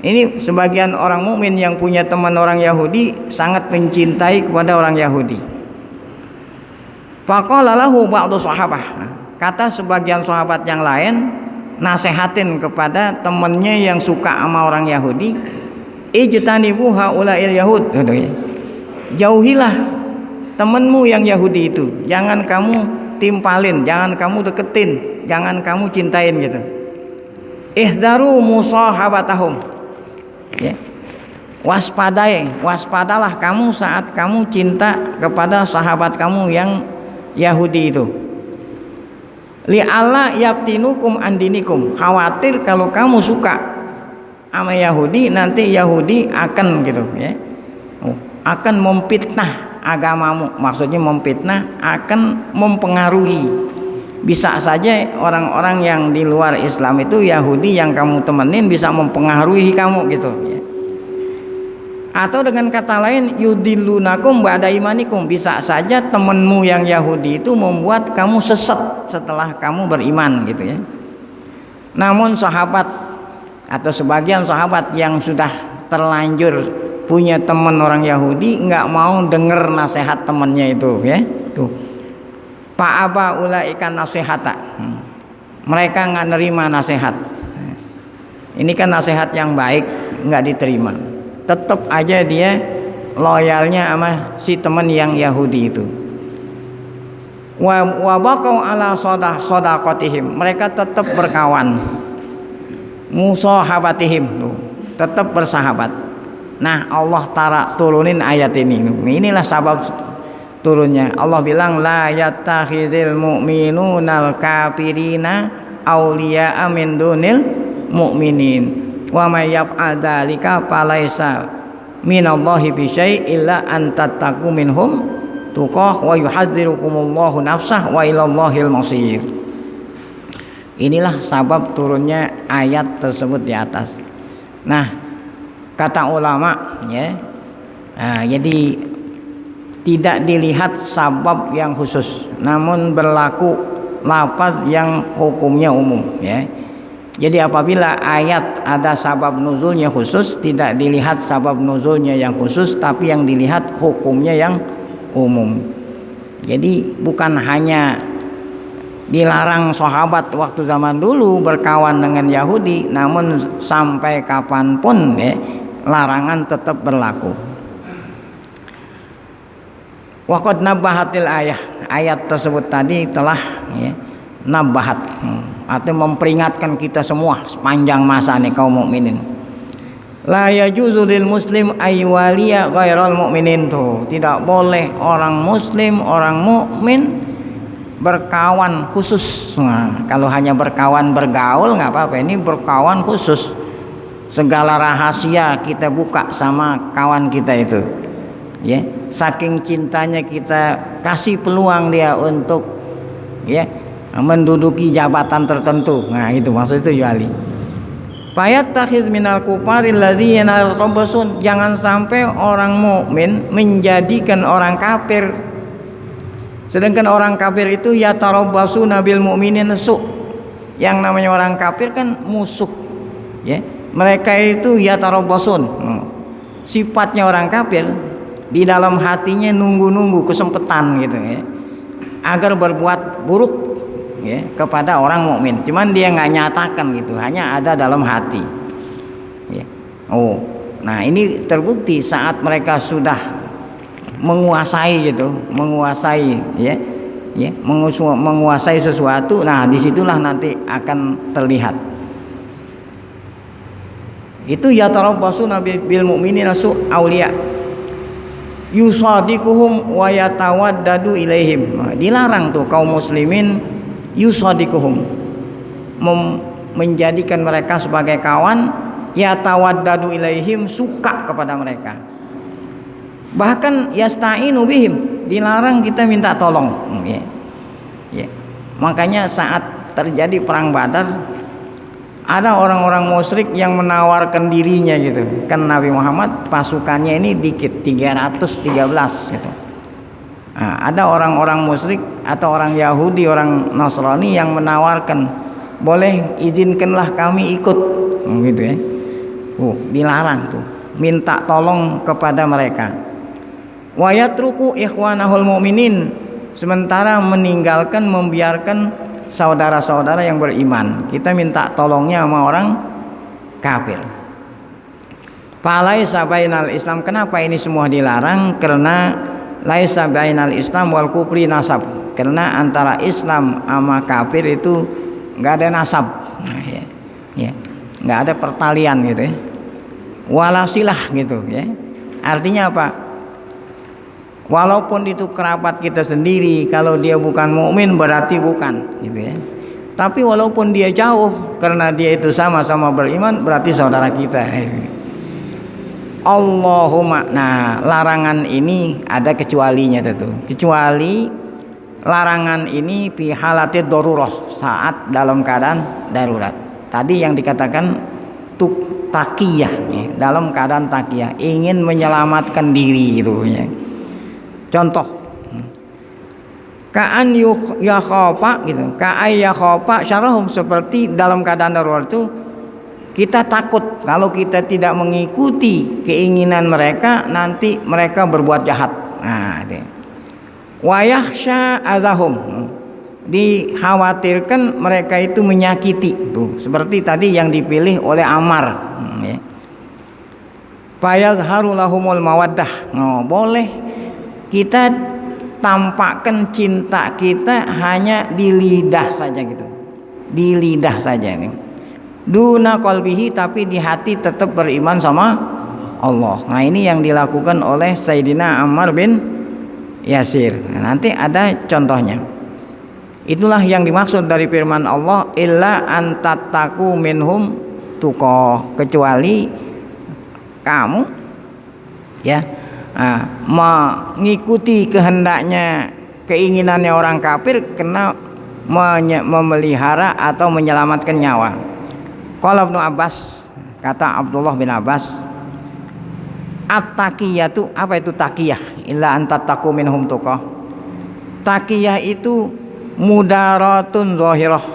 Ini sebagian orang mukmin yang punya teman orang Yahudi sangat mencintai kepada orang Yahudi. Faqala lahu ba'du sahabah. Kata sebagian sahabat yang lain nasehatin kepada temannya yang suka sama orang Yahudi, ijtanibu haula'il yahud. Jauhilah temanmu yang Yahudi itu, jangan kamu timpalin, jangan kamu deketin, jangan kamu cintain gitu. Ihdaru musahabatahum ya. Waspadalah kamu saat kamu cinta kepada sahabat kamu yang Yahudi itu. Li'alla yaftinukum andinikum, khawatir kalau kamu suka sama Yahudi nanti Yahudi akan gitu ya, akan memfitnah agamamu, maksudnya memfitnah, akan mempengaruhi. Bisa saja orang-orang yang di luar Islam itu Yahudi yang kamu temenin bisa mempengaruhi kamu gitu ya. Atau dengan kata lain yudillunakum ba'da imanikum, bisa saja temenmu yang Yahudi itu membuat kamu sesat setelah kamu beriman gitu ya. Namun sahabat atau sebagian sahabat yang sudah terlanjur punya teman orang Yahudi nggak mau dengar nasihat temannya itu ya. Tuh. Fa'aba ulaika nasihata. Mereka nggak nerima nasihat. Ini kan nasihat yang baik nggak diterima. Tetap aja dia loyalnya sama si teman yang Yahudi itu. Wa baqau ala sadaqatihim, mereka tetap berkawan. Musahabatihim, tetap bersahabat. Nah, Allah turunin ayat ini. Inilah sabab turunnya. Allah bilang la yattakhidul mu'minunal kafirina auliya'a min dunil mu'minin. Wa may yaf'al dzalika falaisa minallahi bi syai' illa an tattaqu minhum tuqah wa yuhadzirukumullahu nafsah wa ilallahil masir. Inilah sabab turunnya ayat tersebut di atas. Nah, kata ulama ya, jadi tidak dilihat sabab yang khusus, namun berlaku lafaz yang hukumnya umum ya. Jadi apabila ayat ada sabab nuzulnya khusus, tidak dilihat sabab nuzulnya yang khusus, tapi yang dilihat hukumnya yang umum. Jadi bukan hanya dilarang sahabat waktu zaman dulu berkawan dengan Yahudi, namun sampai kapanpun ya, larangan tetap berlaku. Waqad nabbahatil ayat tersebut tadi telah ya, nabahat atau memperingatkan kita semua sepanjang masa nih kaum mukminin. La yajuzu lil muslim aywaliya ghairal mu'minin, tuh tidak boleh orang muslim, orang mukmin berkawan khusus. Nah, kalau hanya berkawan bergaul nggak apa-apa, ini berkawan khusus, segala rahasia kita buka sama kawan kita itu ya, saking cintanya kita kasih peluang dia untuk ya menduduki jabatan tertentu. Nah itu maksud itu Yali. Payat takhiz minal kufaril ladzina yarabbasun, jangan sampai orang mukmin menjadikan orang kafir, sedangkan orang kafir itu yatarabbasuna bil mu'minin su. Yang namanya orang kafir kan musuh ya, mereka itu yatarabbasun, sifatnya orang kafir di dalam hatinya nunggu-nunggu kesempatan gitu ya, agar berbuat buruk ya kepada orang mukmin. Cuman dia nggak nyatakan gitu, hanya ada dalam hati. Ya. Oh, nah ini terbukti saat mereka sudah menguasai gitu, menguasai ya, menguasai sesuatu. Nah disitulah nanti akan terlihat. Itu yatarabbasuna bil mu'minina su auliya yusadiquhum wa yatawaddadu ilaihim. Dilarang tuh kaum muslimin yusadiquhum, menjadikan mereka sebagai kawan, yatawaddadu ilaihim, suka kepada mereka, bahkan yasta'inu bihim, dilarang kita minta tolong ya. Ya. Makanya saat terjadi perang Badar ada orang-orang musyrik yang menawarkan dirinya gitu. Kan Nabi Muhammad pasukannya ini dikit, 313 gitu. Nah, ada orang-orang musyrik atau orang Yahudi, orang Nasrani yang menawarkan, boleh izinkanlah kami ikut gitu ya. Dilarang tuh, minta tolong kepada mereka. Wa yatruku ikhwanahul mu'minin, sementara meninggalkan, membiarkan saudara-saudara yang beriman. Kita minta tolongnya sama orang kafir. Falaisa bainal Islam, kenapa ini semua dilarang? Karena laisa bainal Islam wal kufri nasab, karena antara Islam sama kafir itu nggak ada nasab. Nah, ya, nggak ada pertalian gitu ya, walasilah gitu ya. Artinya apa? Walaupun itu kerabat kita sendiri, kalau dia bukan mukmin berarti bukan gitu ya. Tapi walaupun dia jauh, karena dia itu sama-sama beriman, berarti saudara kita. Allahumma, nah larangan ini ada kecualinya tentu. Kecuali larangan ini fi halatid darurah, saat dalam keadaan darurat. Tadi yang dikatakan takiyah, ya, dalam keadaan takiyah, ingin menyelamatkan diri itu ya. Contoh, ka'an yakhafa gitu, ka'ay yakhafa syarahum, seperti dalam keadaan darurat itu kita takut kalau kita tidak mengikuti keinginan mereka, nanti mereka berbuat jahat. Nah, wa yakhsha azahum, dikhawatirkan mereka itu menyakiti tuh, seperti tadi yang dipilih oleh Ammar ya. Fayazharu lahumul mawaddah, boleh kita tampakkan cinta kita hanya di lidah saja gitu, di lidah saja ini, duna qalbihi, tapi di hati tetap beriman sama Allah. Nah ini yang dilakukan oleh Sayyidina Ammar bin Yasir. Nah, nanti ada contohnya. Itulah yang dimaksud dari firman Allah, illa antattaku minhum tuqah, kecuali kamu ya mengikuti kehendaknya, keinginannya orang kafir, karena memelihara atau menyelamatkan nyawa. Qala Ibnu Abbas, kata Abdullah bin Abbas, at-taqiyatu, apa itu taqiyah? Illa an tattaqu minhum tuqah. Taqiyah itu mudaratun zahirah.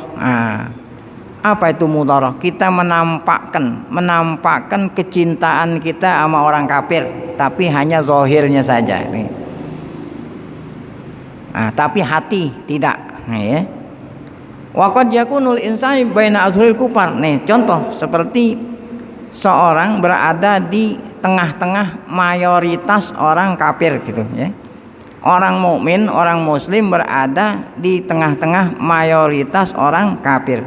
Apa itu mudarah? Kita menampakkan kecintaan kita sama orang kafir, tapi hanya zahirnya saja. Tapi hati tidak. Ya. Wa qad yakunul insani baina azhuril kufar. Nih, contoh seperti seorang berada di tengah-tengah mayoritas orang kafir gitu ya. Orang mukmin, orang muslim berada di tengah-tengah mayoritas orang kafir.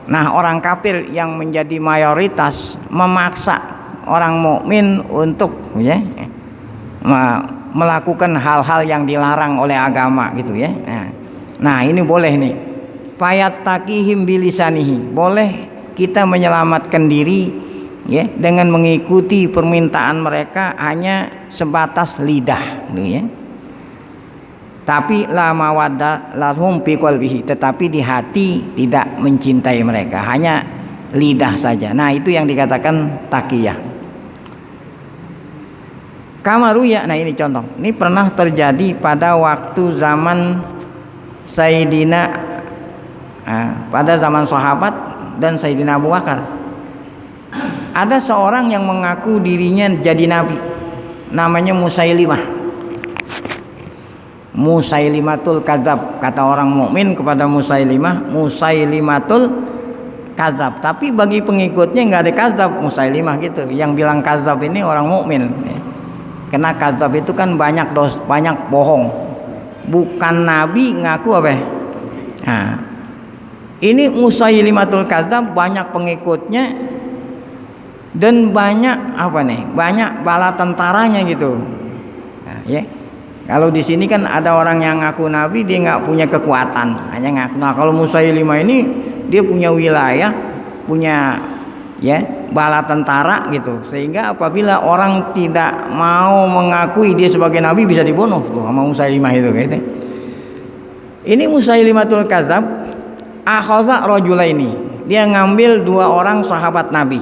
Nah, orang kafir yang menjadi mayoritas memaksa orang mukmin untuk ya melakukan hal-hal yang dilarang oleh agama gitu ya. Nah, ini boleh nih. Fayat takihim bilisanihi. Boleh kita menyelamatkan diri ya dengan mengikuti permintaan mereka hanya sebatas lidah gitu ya. Tapi la mawadda lahum fi qalbihi, tetapi di hati tidak mencintai mereka, hanya lidah saja. Nah, itu yang dikatakan taqiyah. Kamaruya, nah ini contoh. Ini pernah terjadi pada waktu zaman Sayyidina pada zaman sahabat dan Sayyidina Abu Bakar. Ada seorang yang mengaku dirinya jadi nabi, namanya Musailimah. Musailimatul kadzab, kata orang mukmin kepada Musailimah, Musailimatul kadzab. Tapi bagi pengikutnya nggak ada kadzab Musailimah gitu. Yang bilang kadzab ini orang mukmin. Karena kadzab itu kan banyak bohong. Bukan nabi ngaku apa? Nah, ini Musailimatul kadzab banyak pengikutnya dan banyak banyak bala tentaranya gitu. Nah, ya. Kalau di sini kan ada orang yang ngaku nabi, dia nggak punya kekuatan, hanya ngaku. Nah, kalau Musailimah ini dia punya wilayah, punya ya bala tentara gitu, sehingga apabila orang tidak mau mengakui dia sebagai nabi bisa dibunuh tuh sama Musailimah itu gitu. Ini Musailimatul kadzab akhaza rajulaini, dia ngambil 2 orang sahabat nabi,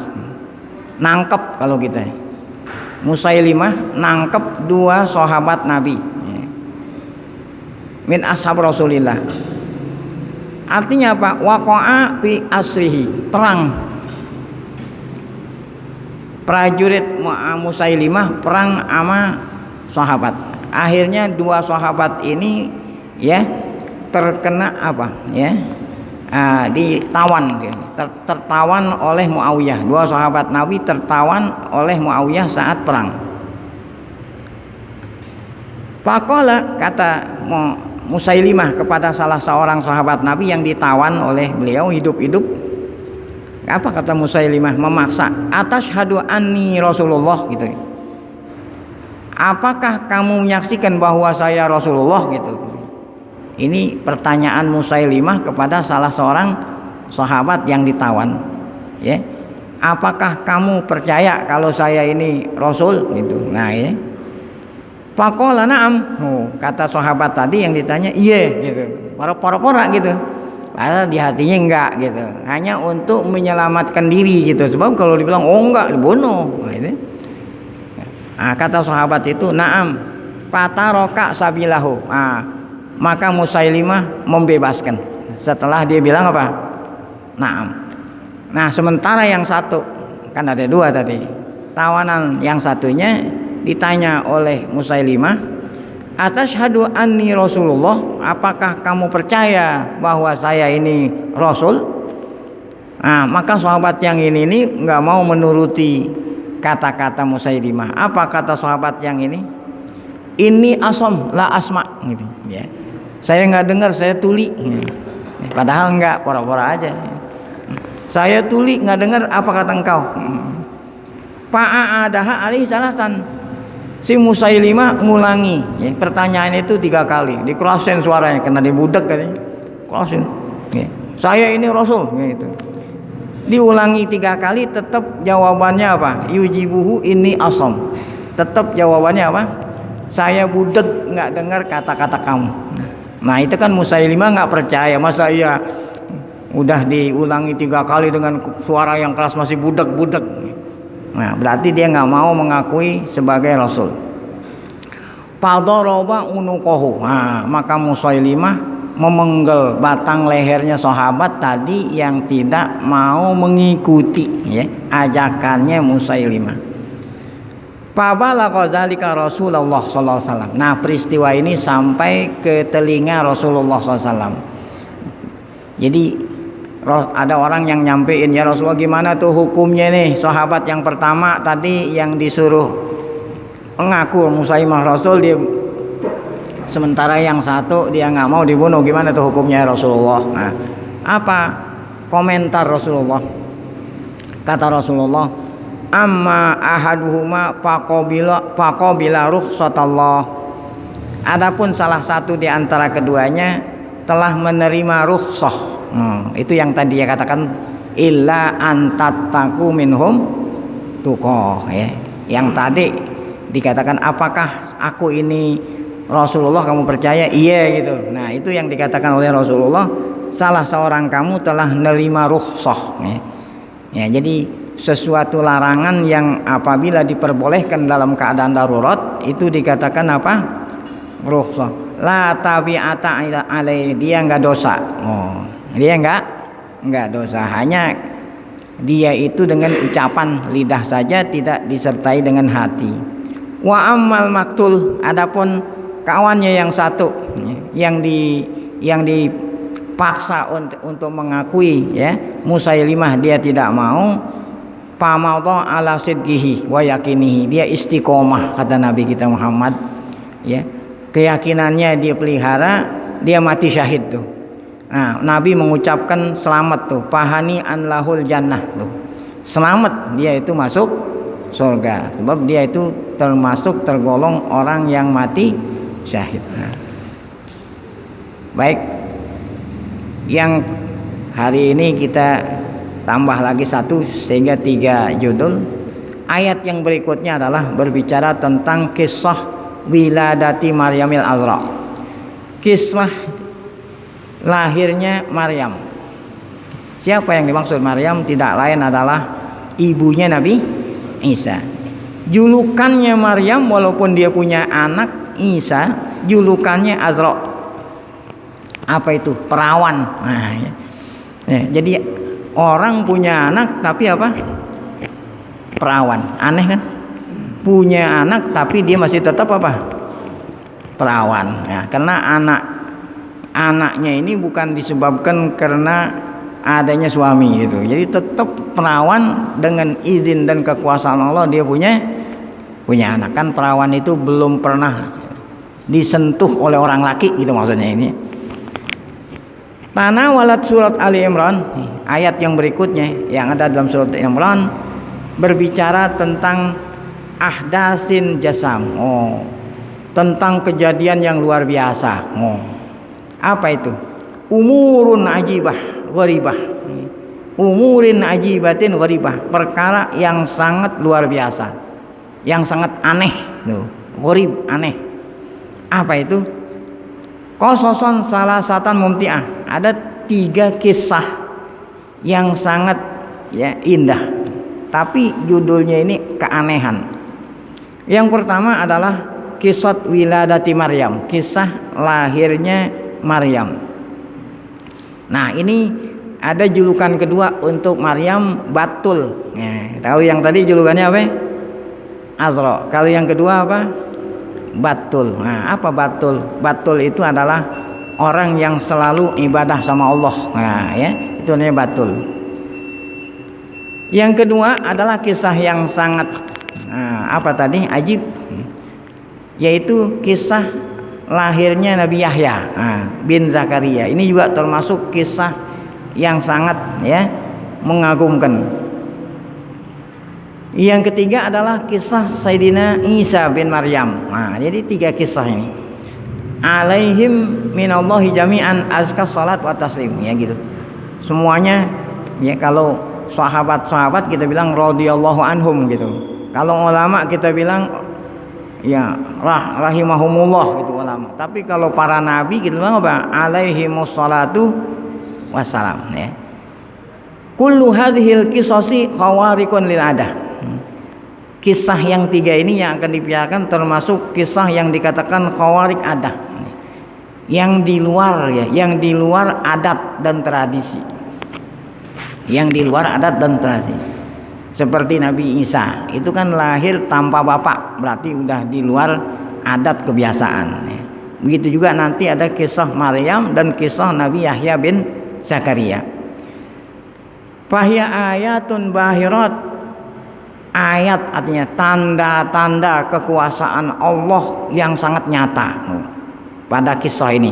nangkep. Kalau kita Musailimah nangkep 2 sahabat nabi min ashab Rasulillah. Artinya apa? Waqa'a fi asrihi, perang. Prajurit Musailimah perang sama sahabat. Akhirnya 2 sahabat ini ya terkena ditawan, tertawan oleh Muawiyah. 2 sahabat Nabi tertawan oleh Muawiyah saat perang. Faqala, kata Musailimah kepada salah seorang sahabat Nabi yang ditawan oleh beliau hidup-hidup. Apa kata Musailimah? Memaksa, atashhadu anni Rasulullah gitu. Apakah kamu menyaksikan bahwa saya Rasulullah gitu. Ini pertanyaan Musailimah kepada salah seorang sahabat yang ditawan ya. Apakah kamu percaya kalau saya ini Rasul gitu. Nah ya. Faqala na'am. Kata sahabat tadi yang ditanya, iya gitu. Pora-pora gitu. Padahal di hatinya enggak gitu. Hanya untuk menyelamatkan diri gitu. Sebab kalau dibilang enggak dibunuh. Nah, kata sahabat itu, na'am. Fataroka sabilahu. Maka Musailimah membebaskan. Setelah dia bilang apa? Na'am. Nah, sementara yang satu, kan ada 2 tadi. Tawanan yang satunya ditanya oleh Musailimah, atashhadu anni Rasulullah, apakah kamu percaya bahwa saya ini Rasul? Nah, maka sahabat yang ini nggak mau menuruti kata-kata Musailimah. Apa kata sahabat yang ini? Ini asom la asma gitu ya. Saya nggak dengar, saya tuli. Padahal nggak, pura-pura aja. Saya tuli nggak dengar, apa kata engkau? Fa'adaha alaihi salasan. Si Musailimah ngulangi ya, pertanyaan itu 3 kali, dikerasin suaranya karena dia budak katanya. Kerasin. Ya. Saya ini Rasul gitu. Diulangi 3 kali, tetap jawabannya apa? Yujibuhu ini asam. Tetap jawabannya apa? Saya budak, nggak dengar kata-kata kamu. Nah itu kan Musailimah nggak percaya, masa iya udah diulangi 3 kali dengan suara yang keras masih budak-budak. Nah berarti dia nggak mau mengakui sebagai Rasul. Fadoroba unukohu. Nah, maka Musailimah memenggal batang lehernya sahabat tadi yang tidak mau mengikuti ya ajakannya Musailimah. Fabalagha dzalika Rasulullah sallallahu alaihi wasallam. Nah, peristiwa ini sampai ke telinga Rasulullah sallallahu alaihi wasallam. Jadi ada orang yang nyampein, ya Rasulullah gimana tuh hukumnya nih sahabat yang pertama tadi yang disuruh mengaku Musailimah Rasul, dia sementara yang satu dia nggak mau dibunuh, gimana tuh hukumnya Rasulullah? Nah, apa komentar Rasulullah? Kata Rasulullah, amma ahaduhuma faqabila rukhsatallah. Adapun salah satu di antara keduanya telah menerima rukhsah. Itu yang tadi ya katakan illa antattaku minhum tuqah ya. Yang tadi dikatakan apakah aku ini Rasulullah kamu percaya? Iya gitu. Nah, itu yang dikatakan oleh Rasulullah, salah seorang kamu telah menerima rukhsah ya. Ya, jadi sesuatu larangan yang apabila diperbolehkan dalam keadaan darurat itu dikatakan apa? Rukhsah. La tabi'ata alai, dia enggak dosa. Dia enggak dosa, hanya dia itu dengan ucapan lidah saja, tidak disertai dengan hati. Wa ammal maktul, adapun kawannya yang satu yang dipaksa untuk mengakui ya Musailimah, dia tidak mau. Pamadha ala sidqihi wa yakinihi, dia istiqomah kata Nabi kita Muhammad ya, keyakinannya dia pelihara, dia mati syahid tuh. Nah, Nabi mengucapkan selamat tuh, pahani an lahul jannah tuh, selamat dia itu masuk surga, sebab dia itu termasuk tergolong orang yang mati syahid. Nah, baik, yang hari ini kita tambah lagi satu sehingga 3 judul. Ayat yang berikutnya adalah berbicara tentang kisah wiladati Maryamil Azra, kisah lahirnya Maryam. Siapa yang dimaksud Maryam? Tidak lain adalah ibunya Nabi Isa. Julukannya Maryam, walaupun dia punya anak Isa, julukannya Azra. Apa itu? Perawan. Nah, ya, jadi orang punya anak tapi apa? Perawan. Aneh kan? Punya anak tapi dia masih tetap apa? Perawan. Ya, karena anaknya ini bukan disebabkan karena adanya suami gitu. Jadi tetap perawan dengan izin dan kekuasaan Allah, dia punya anak. Kan perawan itu belum pernah disentuh oleh orang laki gitu maksudnya ini. Tanawalat surat Ali Imran, ayat yang berikutnya yang ada dalam surat Ali Imran berbicara tentang ahdasin jasam. Tentang kejadian yang luar biasa. Apa itu? Umurun ajibah gharibah. Umurin ajibatin gharibah, perkara yang sangat luar biasa, yang sangat aneh. Gharib, aneh. Apa itu? Qasasan salasatan mumti'ah. Ada 3 kisah yang sangat ya indah, tapi judulnya ini keanehan. Yang pertama adalah kisah wiladati Maryam, kisah lahirnya Maryam. Nah, ini ada julukan kedua untuk Maryam, Batul. Nah, tahu yang tadi julukannya apa? Azra. Kalau yang kedua apa? Batul. Nah, apa Batul? Batul itu adalah orang yang selalu ibadah sama Allah. Nah, ya, itu namanya Batul. Yang kedua adalah kisah yang sangat apa tadi? Ajib. Yaitu kisah lahirnya Nabi Yahya bin Zakaria. Ini juga termasuk kisah yang sangat ya mengagumkan. Yang ketiga adalah kisah Sayyidina Isa bin Maryam. Nah, jadi 3 kisah ini. Alaihim minallahi jami'an azka salat wa taslim, ya gitu. Semuanya ya, kalau sahabat-sahabat kita bilang radhiyallahu anhum gitu. Kalau ulama kita bilang ya rahimahumullah itu ulama. Tapi kalau para nabi gitu apa? Alaihimus salatu wassalam ya. Kullu hadhil qisasi khawariqun lil adah. Kisah yang tiga ini yang akan dibiarkan termasuk kisah yang dikatakan khawariq adah. Yang di luar ya, yang di luar adat dan tradisi. Yang di luar adat dan tradisi. Seperti Nabi Isa, itu kan lahir tanpa bapak, berarti udah di luar adat kebiasaan. Begitu juga nanti ada kisah Maryam dan kisah Nabi Yahya bin Zakaria. Fahya ayatun bahirat. Ayat artinya tanda-tanda kekuasaan Allah yang sangat nyata pada kisah ini.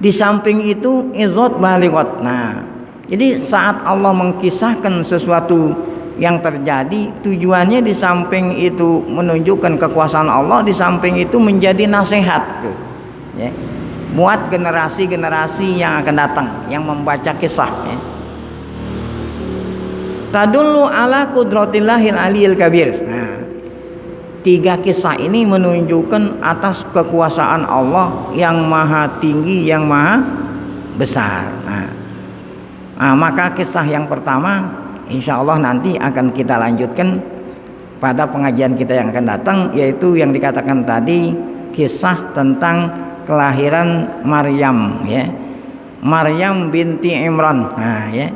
Di samping itu izot balighat. Nah, jadi saat Allah mengkisahkan sesuatu yang terjadi, tujuannya di samping itu menunjukkan kekuasaan Allah, di samping itu menjadi nasihat tuh, ya, buat generasi-generasi yang akan datang yang membaca kisah. Ya. Tadullu ala qudratilahil aliyil kabir. Nah, tiga kisah ini menunjukkan atas kekuasaan Allah yang maha tinggi, yang maha besar. Nah, maka kisah yang pertama insya Allah nanti akan kita lanjutkan pada pengajian kita yang akan datang, yaitu yang dikatakan tadi kisah tentang kelahiran Maryam, ya, Maryam binti Imran. Nah, ya,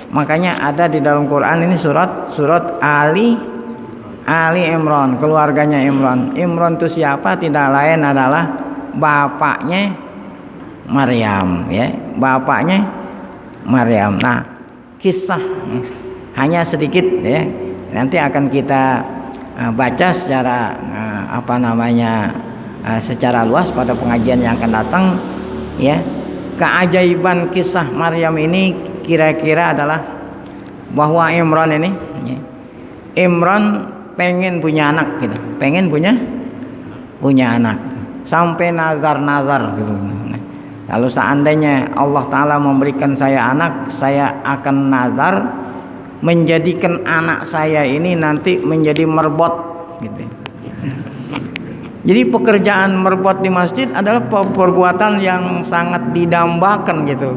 makanya ada di dalam Quran ini surat Ali Imran, keluarganya Imran. Imran itu siapa? Tidak lain adalah bapaknya Maryam, ya, bapaknya Maryam. Nah, kisah hanya sedikit ya, nanti akan kita baca secara secara luas pada pengajian yang akan datang, ya. Keajaiban kisah Maryam ini kira-kira adalah bahwa Imran ini, ya, Imran pengen punya anak gitu, pengen punya anak sampai nazar gitu. Kalau seandainya Allah Ta'ala memberikan saya anak, saya akan nazar menjadikan anak saya ini nanti menjadi merbot gitu. Jadi pekerjaan merbot di masjid adalah perbuatan yang sangat didambakan gitu.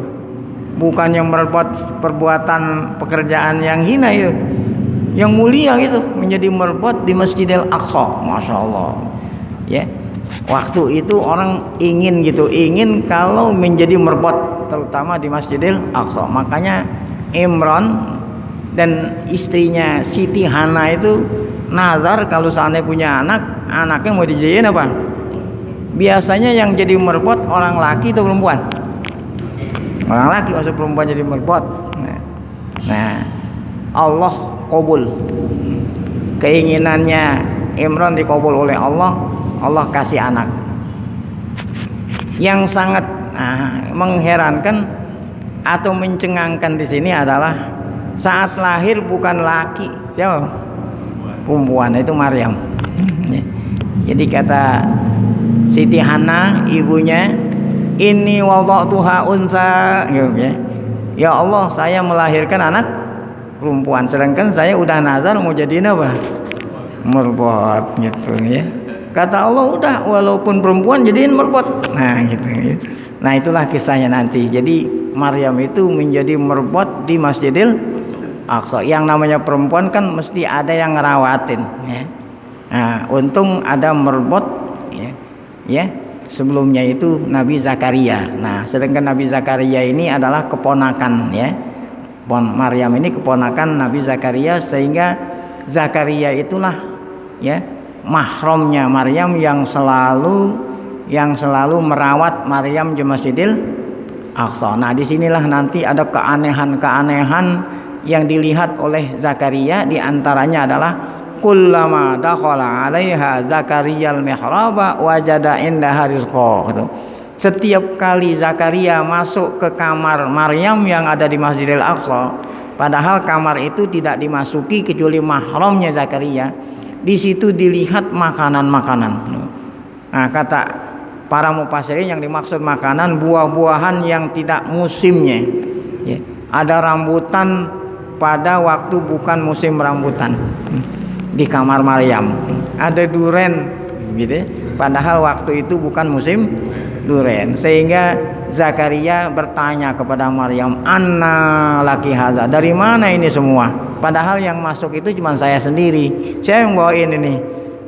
Bukan yang merbot perbuatan pekerjaan yang hina itu. Yang mulia gitu, menjadi merbot di Masjidil Aqsa. Masya Allah. Ya. Waktu itu orang ingin kalau menjadi merbot terutama di Masjidil Aqsa. Makanya Imran dan istrinya Siti Hana itu nazar kalau seandainya punya anaknya mau dijadiin apa? Biasanya yang jadi merbot orang laki atau perempuan? Orang laki, maksud perempuan jadi merbot. Nah, Allah kabul keinginannya Imran, dikabul oleh Allah. Allah kasih anak. Yang sangat mengherankan atau mencengangkan di sini adalah saat lahir bukan laki, siapa? Perempuan, itu Maryam. Jadi kata Siti Hana ibunya, ini wada'tuha unsa, ya Allah, saya melahirkan anak perempuan, sedangkan saya udah nazar mau jadiin apa? Merbot gitu ya. Kata Allah, udah walaupun perempuan jadiin merbot. Nah gitu ya. Nah itulah kisahnya nanti. Jadi Maryam itu menjadi merbot di Masjidil Aqsa. Yang namanya perempuan kan mesti ada yang ngerawatin ya. Nah, untung ada merbot ya. Sebelumnya itu Nabi Zakaria. Nah, sedangkan Nabi Zakaria ini adalah keponakan ya. Maryam ini keponakan Nabi Zakaria, sehingga Zakaria itulah ya mahramnya Maryam yang selalu merawat Maryam di Masjidil Aqsa. Nah, disinilah nanti ada keanehan-keanehan yang dilihat oleh Zakaria. Di antaranya adalah kullama dakhala 'alaiha Zakariyal mihraba wajada indaha rizqa. Setiap kali Zakaria masuk ke kamar Maryam yang ada di Masjidil Aqsa, padahal kamar itu tidak dimasuki kecuali mahramnya Zakaria, di situ dilihat makanan-makanan. Nah, kata para mufassirin yang dimaksud makanan buah-buahan yang tidak musimnya. Ya, ada rambutan pada waktu bukan musim rambutan. di kamar Maryam. Ada duren gitu ya. Padahal waktu itu bukan musim duren. Sehingga Zakaria bertanya kepada Maryam, "Anna laki haza?" Dari mana ini semua? Padahal yang masuk itu cuma saya sendiri. Saya yang bawain ini.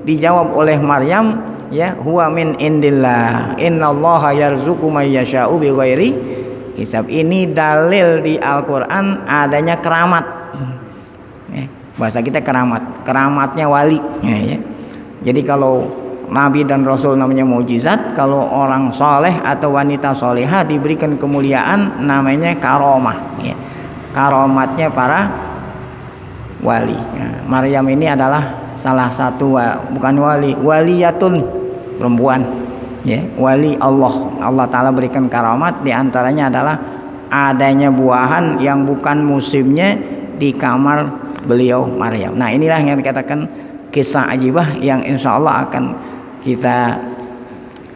Dijawab oleh Maryam, ya, huwa min indillah. Innallaha yarzuqu may yasha'u bighairi hisab. Ini dalil di Al-Qur'an adanya keramat. Bahasa kita keramat, keramatnya wali. Ya. Jadi kalau Nabi dan Rasul namanya mukjizat, kalau orang soleh atau wanita solehah diberikan kemuliaan namanya karomah. Ya. Karomatnya para wali. Ya. Maryam ini adalah salah satu bukan wali, waliyatun, perempuan. Ya. Wali Allah. Allah Ta'ala berikan karamat, diantaranya adalah adanya buahan yang bukan musimnya di kamar beliau Maryam. Nah, inilah yang dikatakan kisah ajibah yang insya Allah akan kita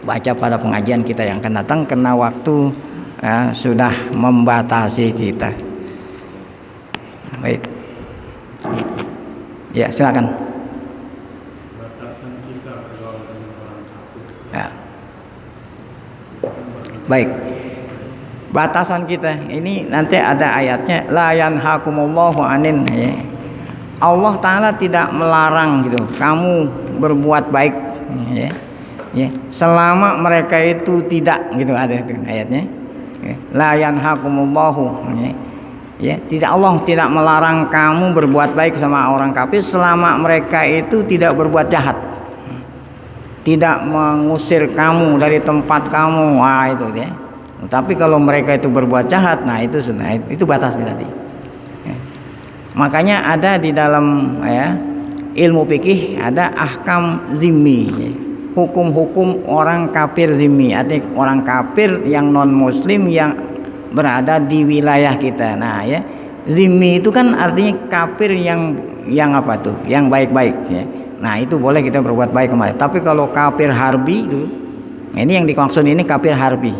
baca pada pengajian kita yang akan datang, karena waktu sudah membatasi kita. Baik, ya silakan. Ya. Baik, batasan kita ini nanti ada ayatnya, la yanhakumullahu anin, ya. Allah Ta'ala tidak melarang gitu kamu berbuat baik, ya, ya, selama mereka itu tidak gitu, ada itu ayatnya, ya. La yanhakumullahu, ya, tidak, Allah tidak melarang kamu berbuat baik sama orang kafir selama mereka itu tidak berbuat jahat, tidak mengusir kamu dari tempat kamu, wah itu ya. Tapi kalau mereka itu berbuat jahat, nah itu sudah, itu batasnya tadi. Makanya ada di dalam ilmu fikih ada ahkam zimmi, hukum-hukum orang kafir zimmi, artinya orang kafir yang non muslim yang berada di wilayah kita. Nah ya, zimmi itu kan artinya kafir yang apa tuh, yang baik-baik ya. Nah itu boleh kita berbuat baik kemarin. Tapi kalau kafir harbi itu, ini yang dimaksud ini kafir harbi.